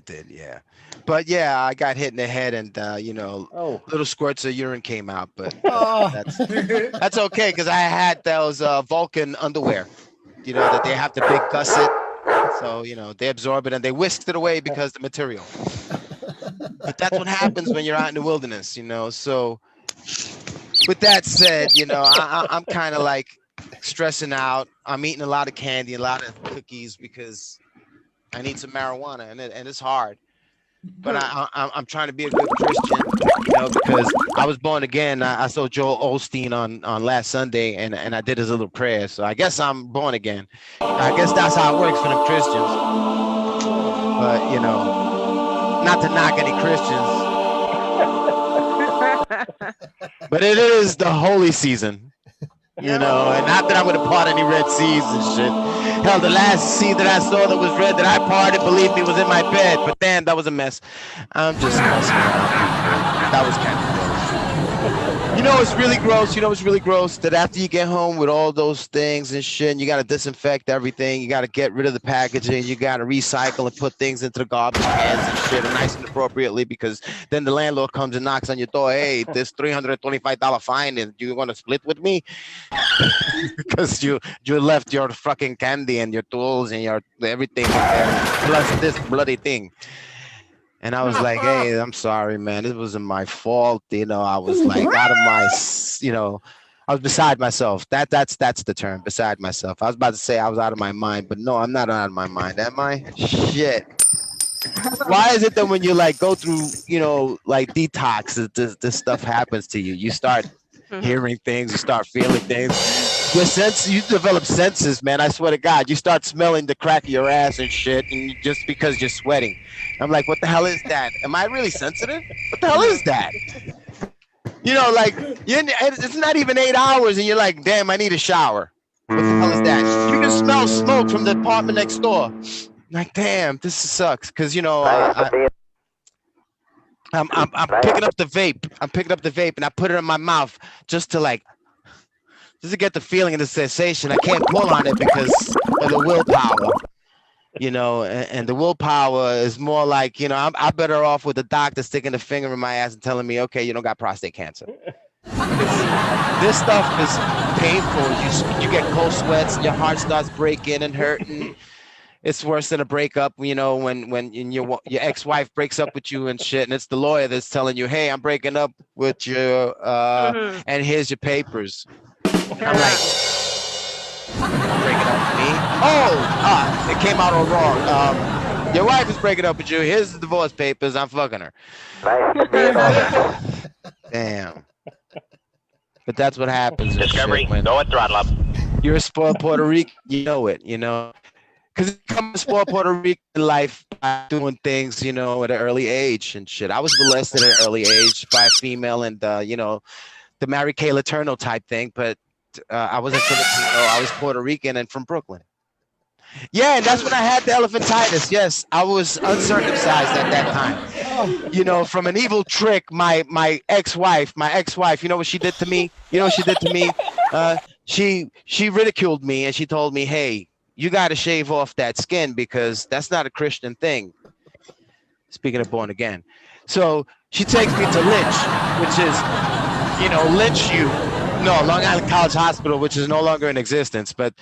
did, yeah. But yeah, I got hit in the head, and you know, little squirts of urine came out, but that's okay, because I had those Vulcan underwear. you know, that they have to big gusset. So, you know, they absorb it and they whisk it away because the material. But that's what happens when you're out in the wilderness, you know. So with that said, you know, I'm kind of like stressing out. I'm eating a lot of candy, a lot of cookies because I need some marijuana, and it's hard. But I'm trying to be a good Christian, you know, because I was born again. I saw Joel Osteen on last Sunday, and I did his little prayer. So I guess I'm born again. I guess that's how it works for them Christians. But, you know, not to knock any Christians, but it is the holy season. You know, and not that I'm going to part any Red Seas and shit. Hell, the last sea that I saw that was red that I parted, believe me, was in my bed. But damn, that was a mess. I'm just messing around. That was kind of gross. You know, it's really gross. You know, it's really gross that after you get home with all those things and shit, and you got to disinfect everything. You got to get rid of the packaging. You got to recycle and put things into the garbage cans and shit, and nice and appropriately, because then the landlord comes and knocks on your door. Hey, this $325 fine, and you want to split with me? Because you left your fucking candy and your tools and your everything in there, plus this bloody thing. And I was like, hey, I'm sorry, man. This wasn't my fault. You know, I was like out of my, you know, I was beside myself. That's the term, beside myself. I was about to say I was out of my mind, but no, I'm not out of my mind, am I? Shit. Why is it that when you like go through, you know, like detox, this stuff happens to you? You start hearing things, you start feeling things. Your sense, you develop senses, man. I swear to God, you start smelling the crack of your ass and shit, and just because you're sweating. I'm like, what the hell is that? Am I really sensitive? What the hell is that? You know, like it's not even 8 hours, and you're like, damn, I need a shower. What the hell is that? You can smell smoke from the apartment next door. Like, damn, this sucks, because you know. I'm picking up the vape. I'm picking up the vape, and I put it in my mouth just to get the feeling and the sensation. I can't pull on it because of the willpower, you know, and the willpower is more like, you know, I'm better off with the doctor sticking the finger in my ass and telling me, okay, you don't got prostate cancer. This stuff is painful. You get cold sweats, and your heart starts breaking and hurting. It's worse than a breakup, you know, when your ex-wife breaks up with you and shit, and it's the lawyer that's telling you, hey, I'm breaking up with you, and here's your papers. I'm like, breaking up with me? Oh, it came out all wrong. Your wife is breaking up with you. Here's the divorce papers. I'm fucking her. Damn. But that's what happens. Discovery, go at throttle up. You're a spoiled Puerto Rican, you know it, you know. Because you come to spoil Puerto Rican life by doing things, you know, at an early age and shit. I was molested at an early age by a female, and, you know, the Mary Kay Letourneau type thing, but I wasn't Filipino. I was Puerto Rican and from Brooklyn. Yeah, and that's when I had the elephantitis. Yes, I was uncircumcised at that time. You know, from an evil trick, my ex-wife, you know what she did to me? You know what she did to me? She ridiculed me, and she told me, hey, you got to shave off that skin because that's not a Christian thing. Speaking of born again. So she takes me to Lynch, which is, you know, Long Island College Hospital, which is no longer in existence, but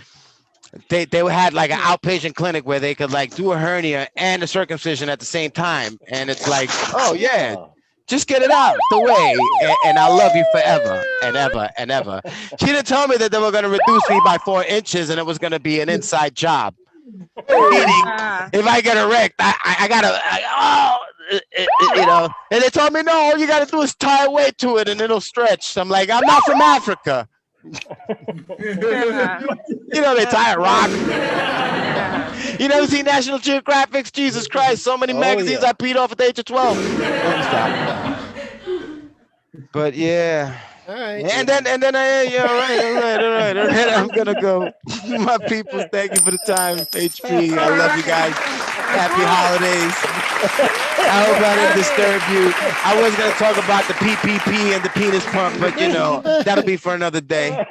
they had like an outpatient clinic where they could like do a hernia and a circumcision at the same time. And it's like, oh yeah, just get it out the way, and I'll love you forever and ever and ever. She didn't tell me that they were going to reduce me by 4 inches and it was going to be an inside job. Meaning, if I get erect, I gotta, you know. And they told me, no, all you gotta do is tie a weight to it and it'll stretch. I'm like, I'm not from Africa. You know, they tie a rock. You never see National Geographic's? Jesus Christ, so many magazines I peed off at the age of 12. But yeah. All right. And then all right. I'm gonna go. My people, thank you for the time. HP, I love you guys. Happy holidays. I hope I didn't disturb you. I was gonna talk about the PPP and the penis pump, but you know, that'll be for another day.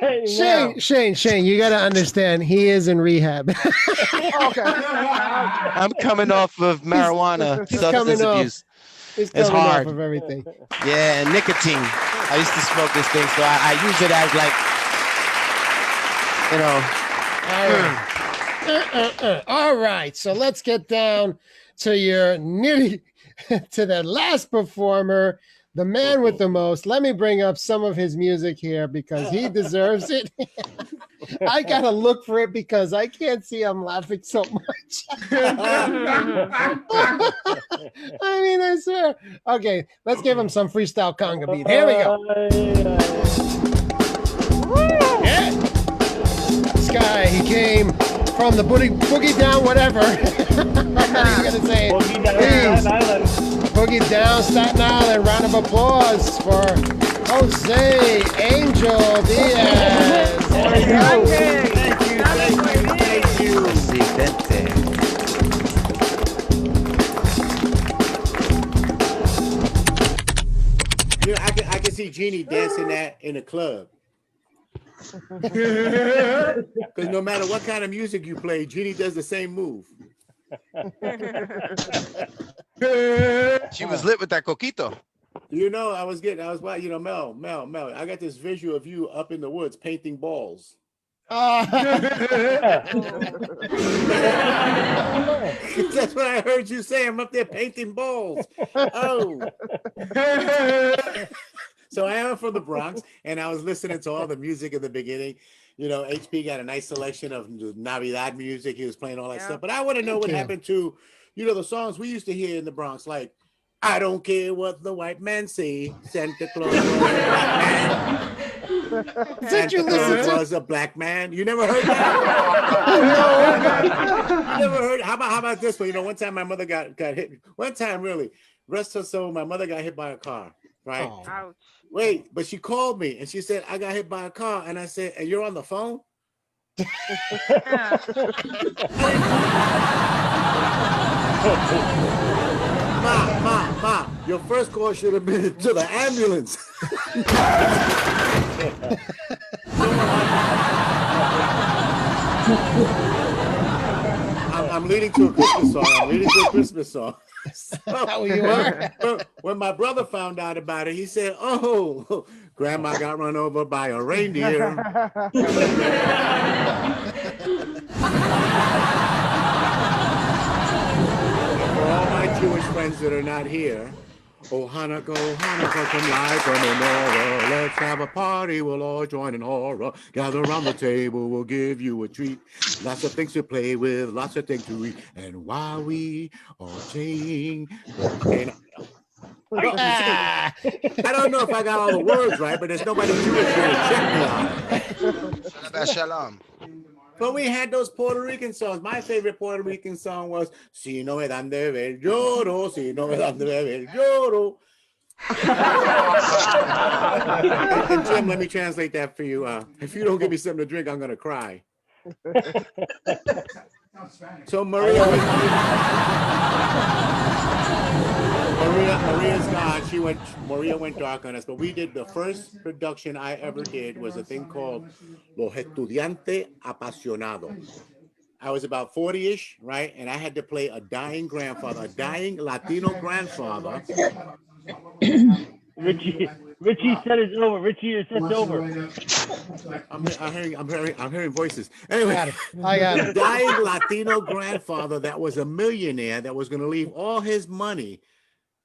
Shane, you gotta understand, he is in rehab. Okay. I'm coming off of marijuana, substance abuse. It's It's coming hard. off of everything. Yeah, and nicotine. I used to smoke this thing, so I use it as like, you know. All right, so let's get down to your to the last performer, the man with the most. Let me bring up some of his music here because he deserves it. I gotta look for it because I can't see I'm laughing so much. I mean, I swear. Okay, let's give him some freestyle conga beat. Here we go. Yeah. This guy, he came from the boogie down, whatever. I'm not even gonna say it. Boogie down Staten Island. Boogie down Staten Island. Round of applause for Jose Angel Diaz. There we go. Thank you. You know, I can see Jeannie dancing that in a club. Because no matter what kind of music you play, Jeannie does the same move. She was lit with that coquito. You know, Mel, I got this visual of you up in the woods painting balls. That's what I heard you say. I'm up there painting balls. Oh. So I am from the Bronx, and I was listening to all the music in the beginning. You know, HP got a nice selection of Navidad music. He was playing all that stuff. But I want to know what happened to, the songs we used to hear in the Bronx, like, I don't care what the white man say, Santa Claus was a black man. Santa Claus was a black man. You never heard that? No. You never heard? How about this one? One time my mother got hit. One time, really, rest her soul, my mother got hit by a car. Right? Oh. Ouch. Wait, but she called me and she said, I got hit by a car. And I said, and you're on the phone? Ma, your first call should have been to the ambulance. I'm leading to a Christmas song. So, you are? When my brother found out about it, he said, "Oh, Grandma got run over by a reindeer." For all my Jewish friends that are not here, oh Hanukkah, come light from the menorah. Let's have a party, we'll all join in horror. Gather around the table, we'll give you a treat. Lots of things to play with, lots of things to read. And while we are singing, I don't know if I got all the words right, but there's nobody Jewish here to check me on. Shalom. But we had those Puerto Rican songs. My favorite Puerto Rican song was Si no me dan de ver lloro, si no me dan de ver lloro. And Jim, let me translate that for you. If you don't give me something to drink, I'm going to cry. So Maria's gone. Maria went dark on us, but we did the first production I ever did was a thing called Los Estudiantes Apasionados. I was about 40-ish, right? And I had to play a dying grandfather, a dying Latino grandfather. Richie said it's over. Richie, your set's over. I'm hearing voices. Anyway, I got it. A dying Latino grandfather that was a millionaire that was going to leave all his money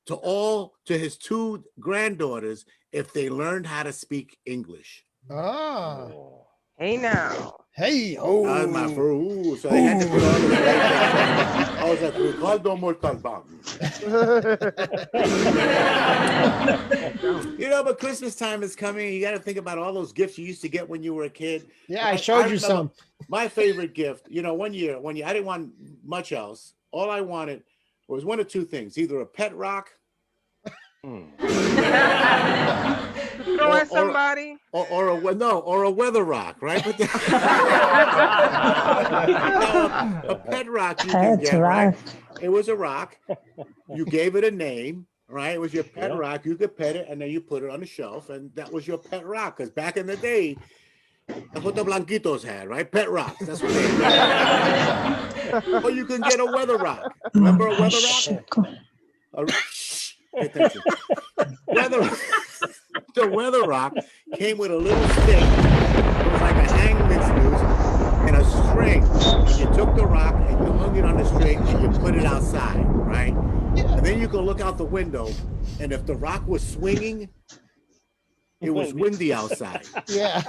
to his two granddaughters if they learned how to speak English. Oh. Hey now. Hey, so they had to put all the I was like, Ricardo Montalban. But Christmas time is coming. You got to think about all those gifts you used to get when you were a kid. Yeah, I showed you some. My favorite gift, one year, I didn't want much else. All I wanted was one of two things, either a pet rock throw at somebody, or a weather rock, right? But a pet rock you can get, right? It was a rock. You gave it a name, right? It was your pet rock. You could pet it, and then you put it on the shelf, and that was your pet rock. Because back in the day, that's what the Blanquitos had, right? Pet rocks. That's what they had. Or you can get a weather rock. Remember a weather rock? Pay attention. The weather rock came with a little stick. It was like a hangman's noose and a string, and you took the rock and you hung it on the string and you put it outside, right? And then you can look out the window, and if the rock was swinging, it was windy outside. Yeah.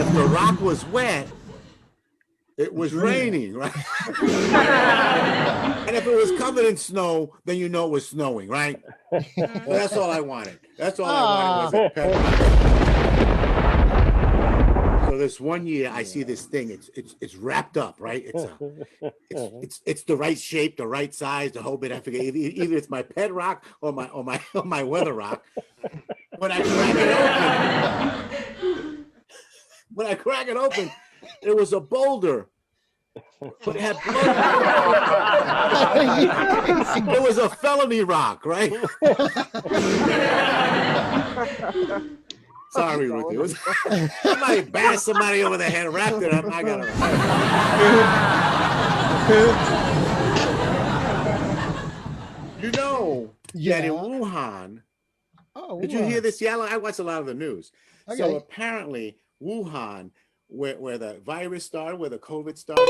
If the rock was wet, it was raining, right? And if it was covered in snow, then you know it was snowing, right? Well, that's all I wanted. That's all I wanted was a pet rock. So this one year, I see this thing. It's wrapped up, right? It's the right shape, the right size, the whole bit. I forget either it's my pet rock or my weather rock. When I crack it open, it was a boulder. But it had blood. It was a felony rock, right? Sorry, Ruthie. Somebody bashed somebody over the head, wrapped it up. I got it. You know that in Wuhan. Did you hear this? Yeah, I watch a lot of the news. Okay. So apparently, Wuhan, where the virus started, where the COVID started.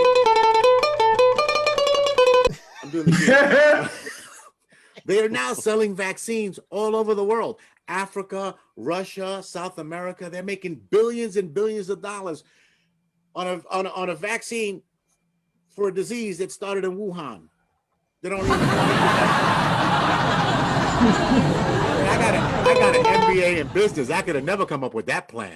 I'm doing the They are now selling vaccines all over the world. Africa, Russia, South America. They're making billions and billions of dollars on a vaccine for a disease that started in Wuhan. They don't even I got an MBA in business. I could have never come up with that plan.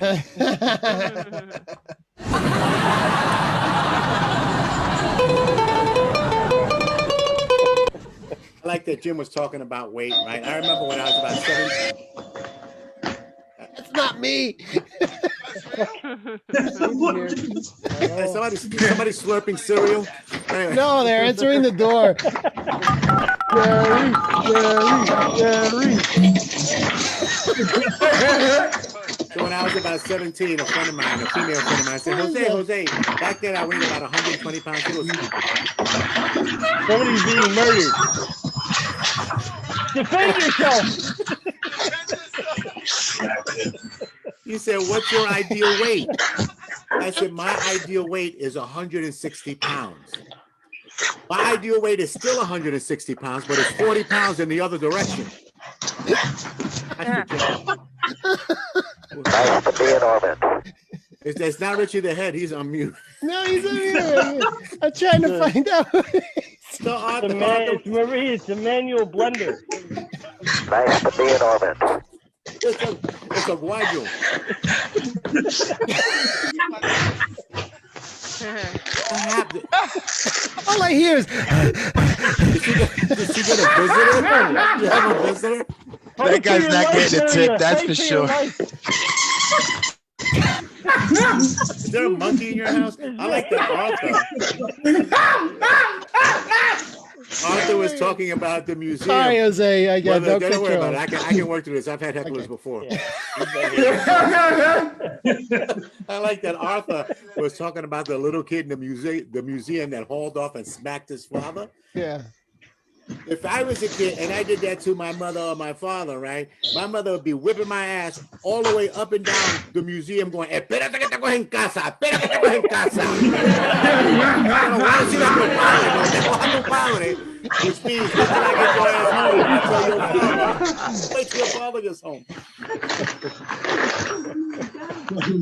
I like that Jim was talking about weight, right? I remember when I was about 17. It's not me. Somebody slurping cereal. Anyway. No, they're answering the door. Jerry. So when I was about 17, a friend of mine, a female friend of mine, said, Jose, back then I weighed about 120 pounds. Somebody's being murdered. Defend yourself. He said, what's your ideal weight? I said, my ideal weight is 160 pounds. My ideal weight is still 160 pounds, but it's 40 pounds in the other direction. Nice to be in orbit. It's not Richie the Head. He's on mute. No, he's on mute. I'm trying to find out. It's Marie. It's Emmanuel Blender. Nice to be in orbit. It's a guayo. All I hear is. Did you get a visitor? You have a visitor? That guy's not getting a tip, that's for sure. Is there a monkey in your house? I like that Arthur was talking about the museum. Sorry, Jose. I got no don't worry control. about it. I can work through this. I've had hecklers before. I like that Arthur was talking about the little kid in the museum that hauled off and smacked his father. Yeah. If I was a kid and I did that to my mother or my father, right? My mother would be whipping my ass all the way up and down the museum going, espérate que te cogen en casa, espérate que te cogen en casa. Which means until I get your ass home, wait till your father gets home.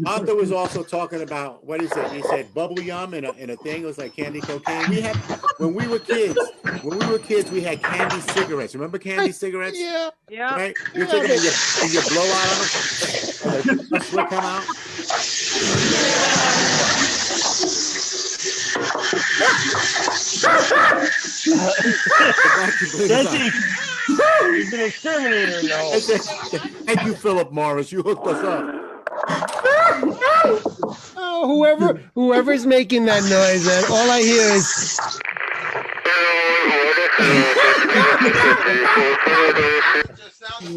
Arthur was also talking about, what is it? He said bubble yum in a thing. It was like candy cocaine. When we were kids, we had candy cigarettes. Remember candy cigarettes? Yeah. Yeah. Right? You take them and you blow out on them, and the smoke come out. He's an exterminator now. Thank you, Philip Morris. You hooked us up. Oh, whoever's making that noise, man, all I hear is.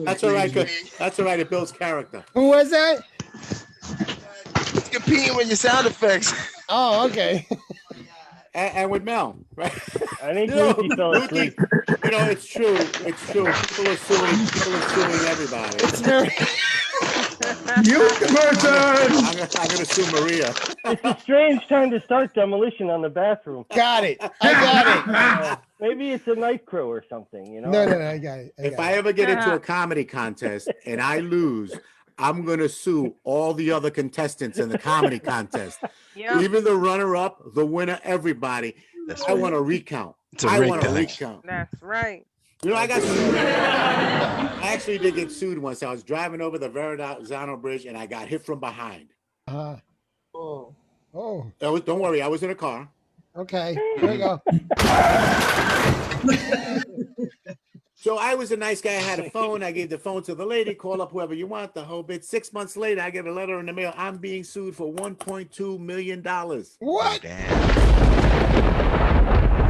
That's all right. That's all right. It builds character. Who was that? It's competing with your sound effects. Oh, okay. And with Mel, right? I think Ruthie fell asleep. You know, it's true. It's true. People are suing everybody. It's very. I'm gonna sue Maria. It's a strange time to start demolition on the bathroom. Got it. I got it. Maybe it's a night crew or something, you know? No, I got it. If I ever get into a comedy contest and I lose, I'm gonna sue all the other contestants in the comedy contest. Yep. Even the runner-up, the winner, everybody. I want a recount. I want a recount. That's right. You know, I got sued. I actually did get sued once. I was driving over the Verrazano Bridge and I got hit from behind. Oh. Don't worry, I was in a car. Okay. There you go. So I was a nice guy. I had a phone. I gave the phone to the lady. Call up whoever you want. The whole bit. 6 months later, I get a letter in the mail. I'm being sued for $1.2 million. What?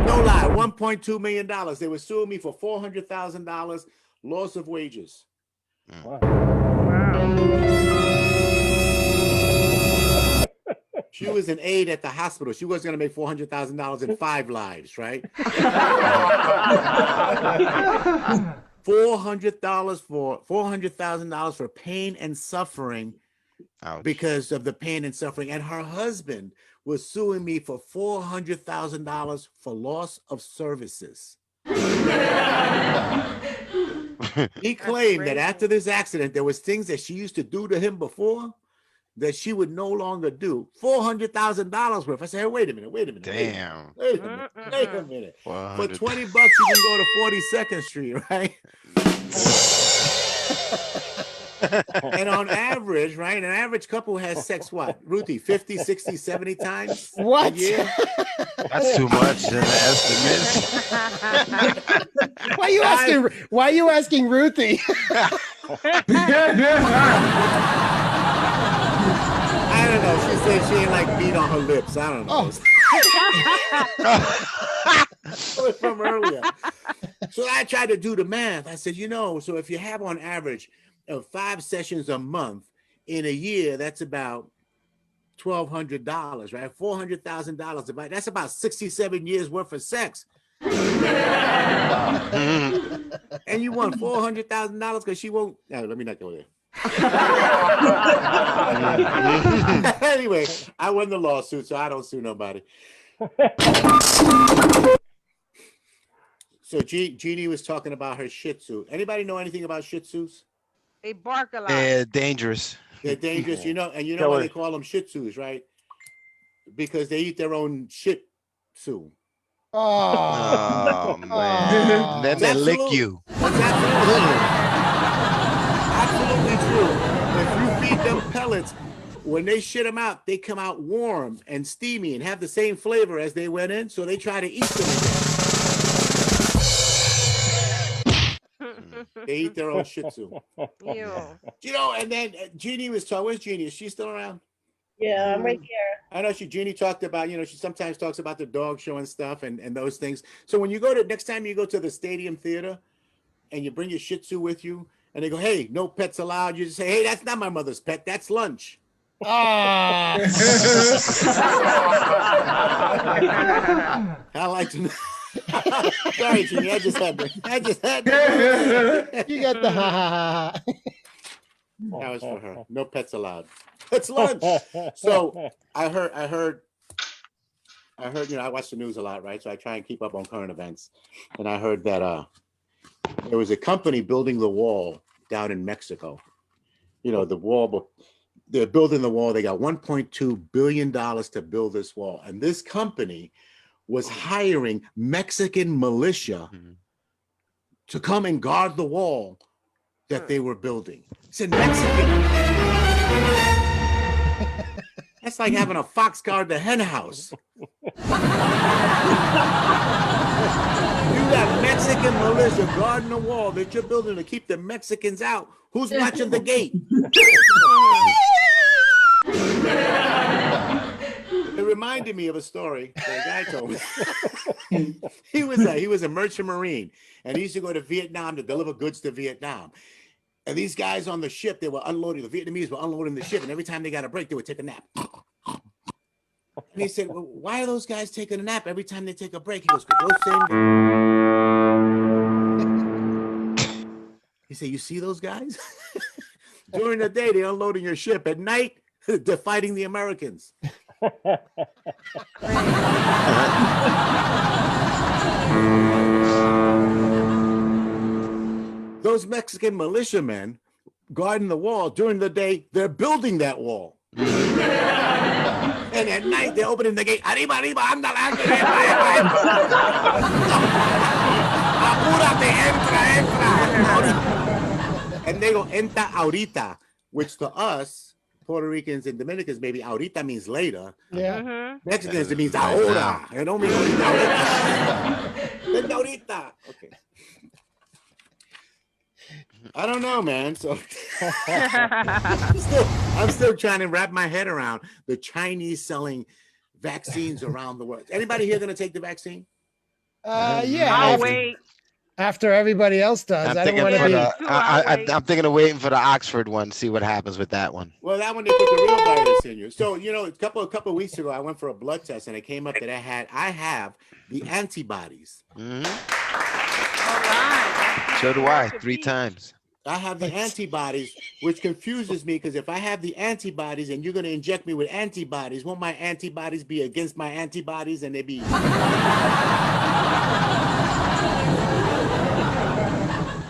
No lie, $1.2 million. They were suing me for $400,000 loss of wages. She was an aide at the hospital. She was going to make $400,000 in 5 lives, right? $400,000 for pain and suffering. Ouch. Because of the pain and suffering. And her husband was suing me for $400,000 for loss of services. He claimed that after this accident, there was things that she used to do to him before that she would no longer do. $400,000 worth. I said, hey, wait a minute. Damn. Wait a minute. For 100. $20, you can go to 42nd Street, right? And on average, right, an average couple has sex what, Ruthie, 50, 60, 70 times What? a year? That's too much in the estimate. Why are you asking Ruthie? I don't know. She said she ain't like meat on her lips. I don't know. From earlier. So I tried to do the math. I said, so if you have on average 5 sessions a month in a year, that's about $1,200, right? $400,000. That's about 67 years worth of sex. And you want $400,000 because she won't. No, let me not go there. Anyway, I won the lawsuit, so I don't sue nobody. So Jeannie was talking about her Shih Tzu. Anybody know anything about Shih Tzus? They bark a lot. They're dangerous. They're dangerous, and you know why they call them Shih Tzus, right? Because they eat their own shit tzu. Oh man! Then they lick you. Absolutely true. If you feed them pellets, when they shit them out, they come out warm and steamy and have the same flavor as they went in, so they try to eat them again. They eat their own Shih Tzu. And then Jeannie was talking. Where's Jeannie? Is she still around? Yeah, I'm right here. I know Jeannie talked about, she sometimes talks about the dog show and stuff and those things. So when you next time you go to the Stadium Theater and you bring your Shih Tzu with you and they go, hey, no pets allowed, you just say, hey, that's not my mother's pet, that's lunch. I like to know. Sorry, Jeannie, I just had to. You got the ha ha ha. That was for her. No pets allowed. It's lunch. So I heard, I watch the news a lot, right? So I try and keep up on current events. And I heard that there was a company building the wall down in Mexico. The wall, but they're building the wall. They got $1.2 billion to build this wall. And this company was hiring Mexican militia to come and guard the wall that they were building. It's in Mexican. That's like having a fox guard the hen house. You got Mexican militia guarding the wall that you're building to keep the Mexicans out. Who's watching the gate? It reminded me of a story that a guy told me. He was a merchant marine, and he used to go to Vietnam to deliver goods to Vietnam. And these guys on the ship, they were unloading. The Vietnamese were unloading the ship, and every time they got a break, they would take a nap. And he said, well, why are those guys taking a nap every time they take a break? He goes, those same He said, you see those guys? During the day, they're unloading your ship. At night, they're fighting the Americans. Those Mexican militiamen guarding the wall, during the day, they're building that wall. And at night, they're opening the gate. Arriba, arriba, ándale, ándale, apúrate, entra. And they go, entra ahorita, which to us, Puerto Ricans and Dominicans, maybe ahorita means later. Yeah. Mexicans, it means ahora. It don't mean ahorita. Ahorita. Okay. I don't know, man. So I'm still trying to wrap my head around the Chinese selling vaccines around the world. Anybody here going to take the vaccine? Yeah. I'll wait. After everybody else does. I'm I don't thinking, want to be. I'm thinking of waiting for the Oxford one, see what happens with that one. Well, that one they put the real virus in you. So a couple of weeks ago, I went for a blood test, and it came up that I have the antibodies. Mm-hmm. So do I, 3 times. I have the antibodies, which confuses me because if I have the antibodies and you're going to inject me with antibodies, won't my antibodies be against my antibodies and they be?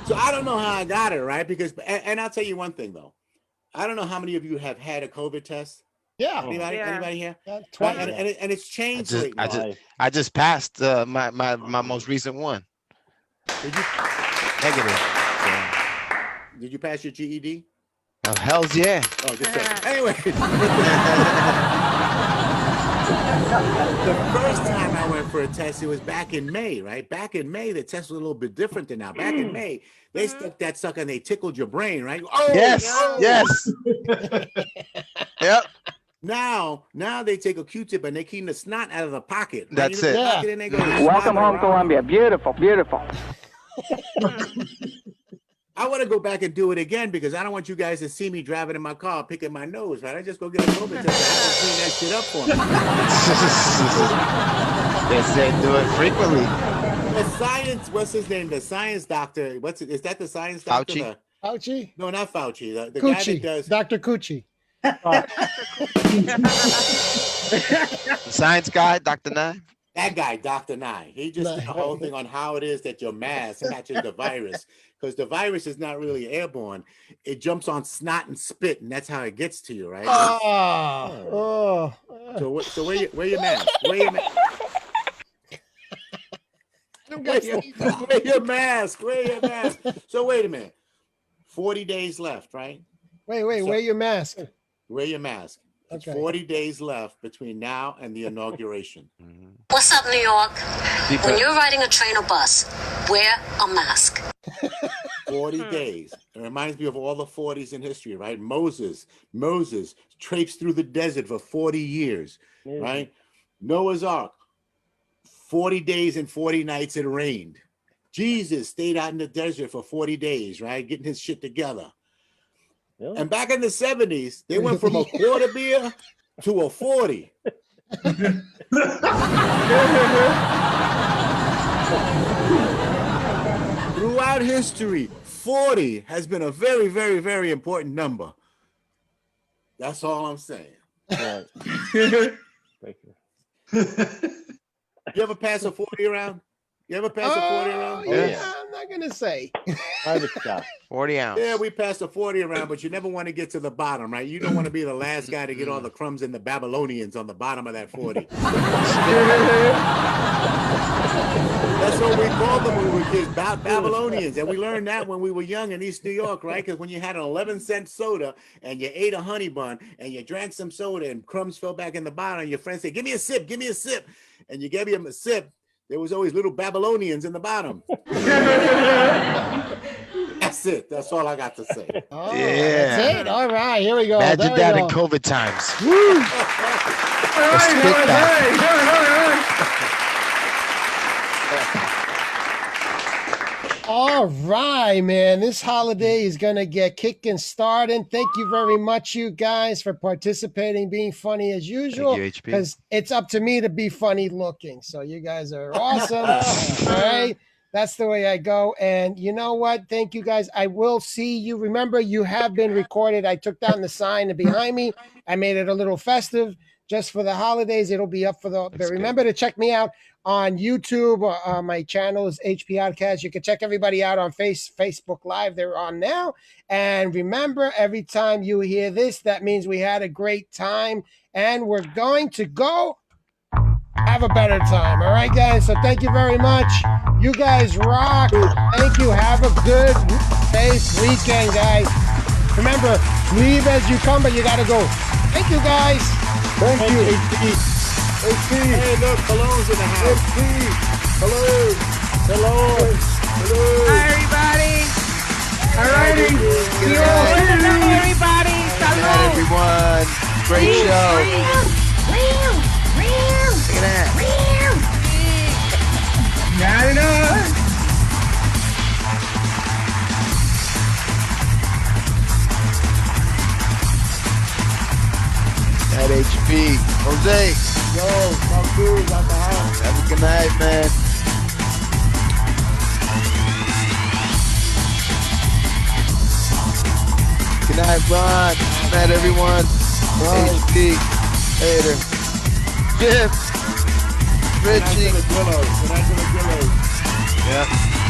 So I don't know how I got it, right? Because, and I'll tell you one thing though. I don't know how many of you have had a COVID test. Yeah. Anybody here? Yeah, right? And it's changed lately. I just passed my most recent one. Did you? Negative. Did you pass your GED? Oh, hell's yeah. Oh, just anyway. The first time I went for a test, it was back in May, right? Back in May, the test was a little bit different than now. Back in May, they stuck that sucker and they tickled your brain, right? Oh, yes, no. yes. Yep. Now they take a Q-tip and they clean the snot out of the pocket. Right? That's it. Pocket and they go, Welcome home, Colombia. Beautiful, beautiful. I want to go back and do it again because I don't want you guys to see me driving in my car picking my nose, right? I just go get a COVID test. I have to clean that shit up for me. They say do it frequently. The science, what's his name? The science doctor. Is that the science doctor? Fauci? Fauci? No, not Fauci. The guy that does. Dr. Cucci. The science guy, Dr. Nye. That guy, Dr. Nye. He just did the whole thing on how it is that your mask catches the virus. Because the virus is not really airborne. It jumps on snot and spit, and that's how it gets to you, right? So wear your mask. Wear your mask. Wear your mask. Wear your mask. So wait a minute. 40 days left, right? Wait, wear your mask. Wear your mask. It's 40 days left between now and the inauguration. What's up, New York? When you're riding a train or bus, wear a mask. 40 days. It reminds me of all the 40s in history, right? Moses traipsed through the desert for 40 years, right? Noah's Ark, 40 days and 40 nights it rained. Jesus stayed out in the desert for 40 days, right? Getting his shit together. Yeah. And back in the 70s, they went from a quarter beer to a 40. Throughout history, 40 has been a very, very, very important number. That's all I'm saying. Right. Thank you. You ever pass a 40 around? You ever pass a 40 around? Yeah, I'm not going to say. 40 ounce. Yeah, we passed a 40 around, but you never want to get to the bottom, right? You don't want to be the last guy to get all the crumbs and the Babylonians on the bottom of that 40. That's what we called them when we were kids, Babylonians. And we learned that when we were young in East New York, right? Because when you had an 11-cent soda and you ate a honey bun and you drank some soda and crumbs fell back in the bottom, and your friend said, give me a sip, give me a sip. And you gave him a sip. There was always little Babylonians in the bottom. That's it. That's all I got to say. Oh, yeah. That's it. All right. Here we go. Imagine that in COVID times. All right, man. This holiday is going to get kicking started. Thank you very much, you guys, for participating, being funny as usual. Because it's up to me to be funny looking. So you guys are awesome. All right. That's the way I go. And you know what? Thank you guys. I will see you. Remember, you have been recorded. I took down the sign behind me. I made it a little festive just for the holidays. It'll be up for the. But remember to check me out on YouTube. My channel is HP Podcast. You can check everybody out on Facebook Live. They're on now. And remember, every time you hear this, that means we had a great time. And we're going to go have a better time. All right, guys? So thank you very much. You guys rock. Thank you. Have a good, safe weekend, guys. Remember, leave as you come, but you got to go. Thank you, guys. Thank you. Hey, look, Cologne's in the house. Hello. Hi, everybody. All righty. See you all. Everybody. Hi, everyone. Great show. Look at that. Not enough. At HP. Jose. Yo, some dudes at the house. Have a good night, man. Good night, Ron. Good night, everyone. HP. Later. Jim. Richie. Good night to the Grillos. Yeah.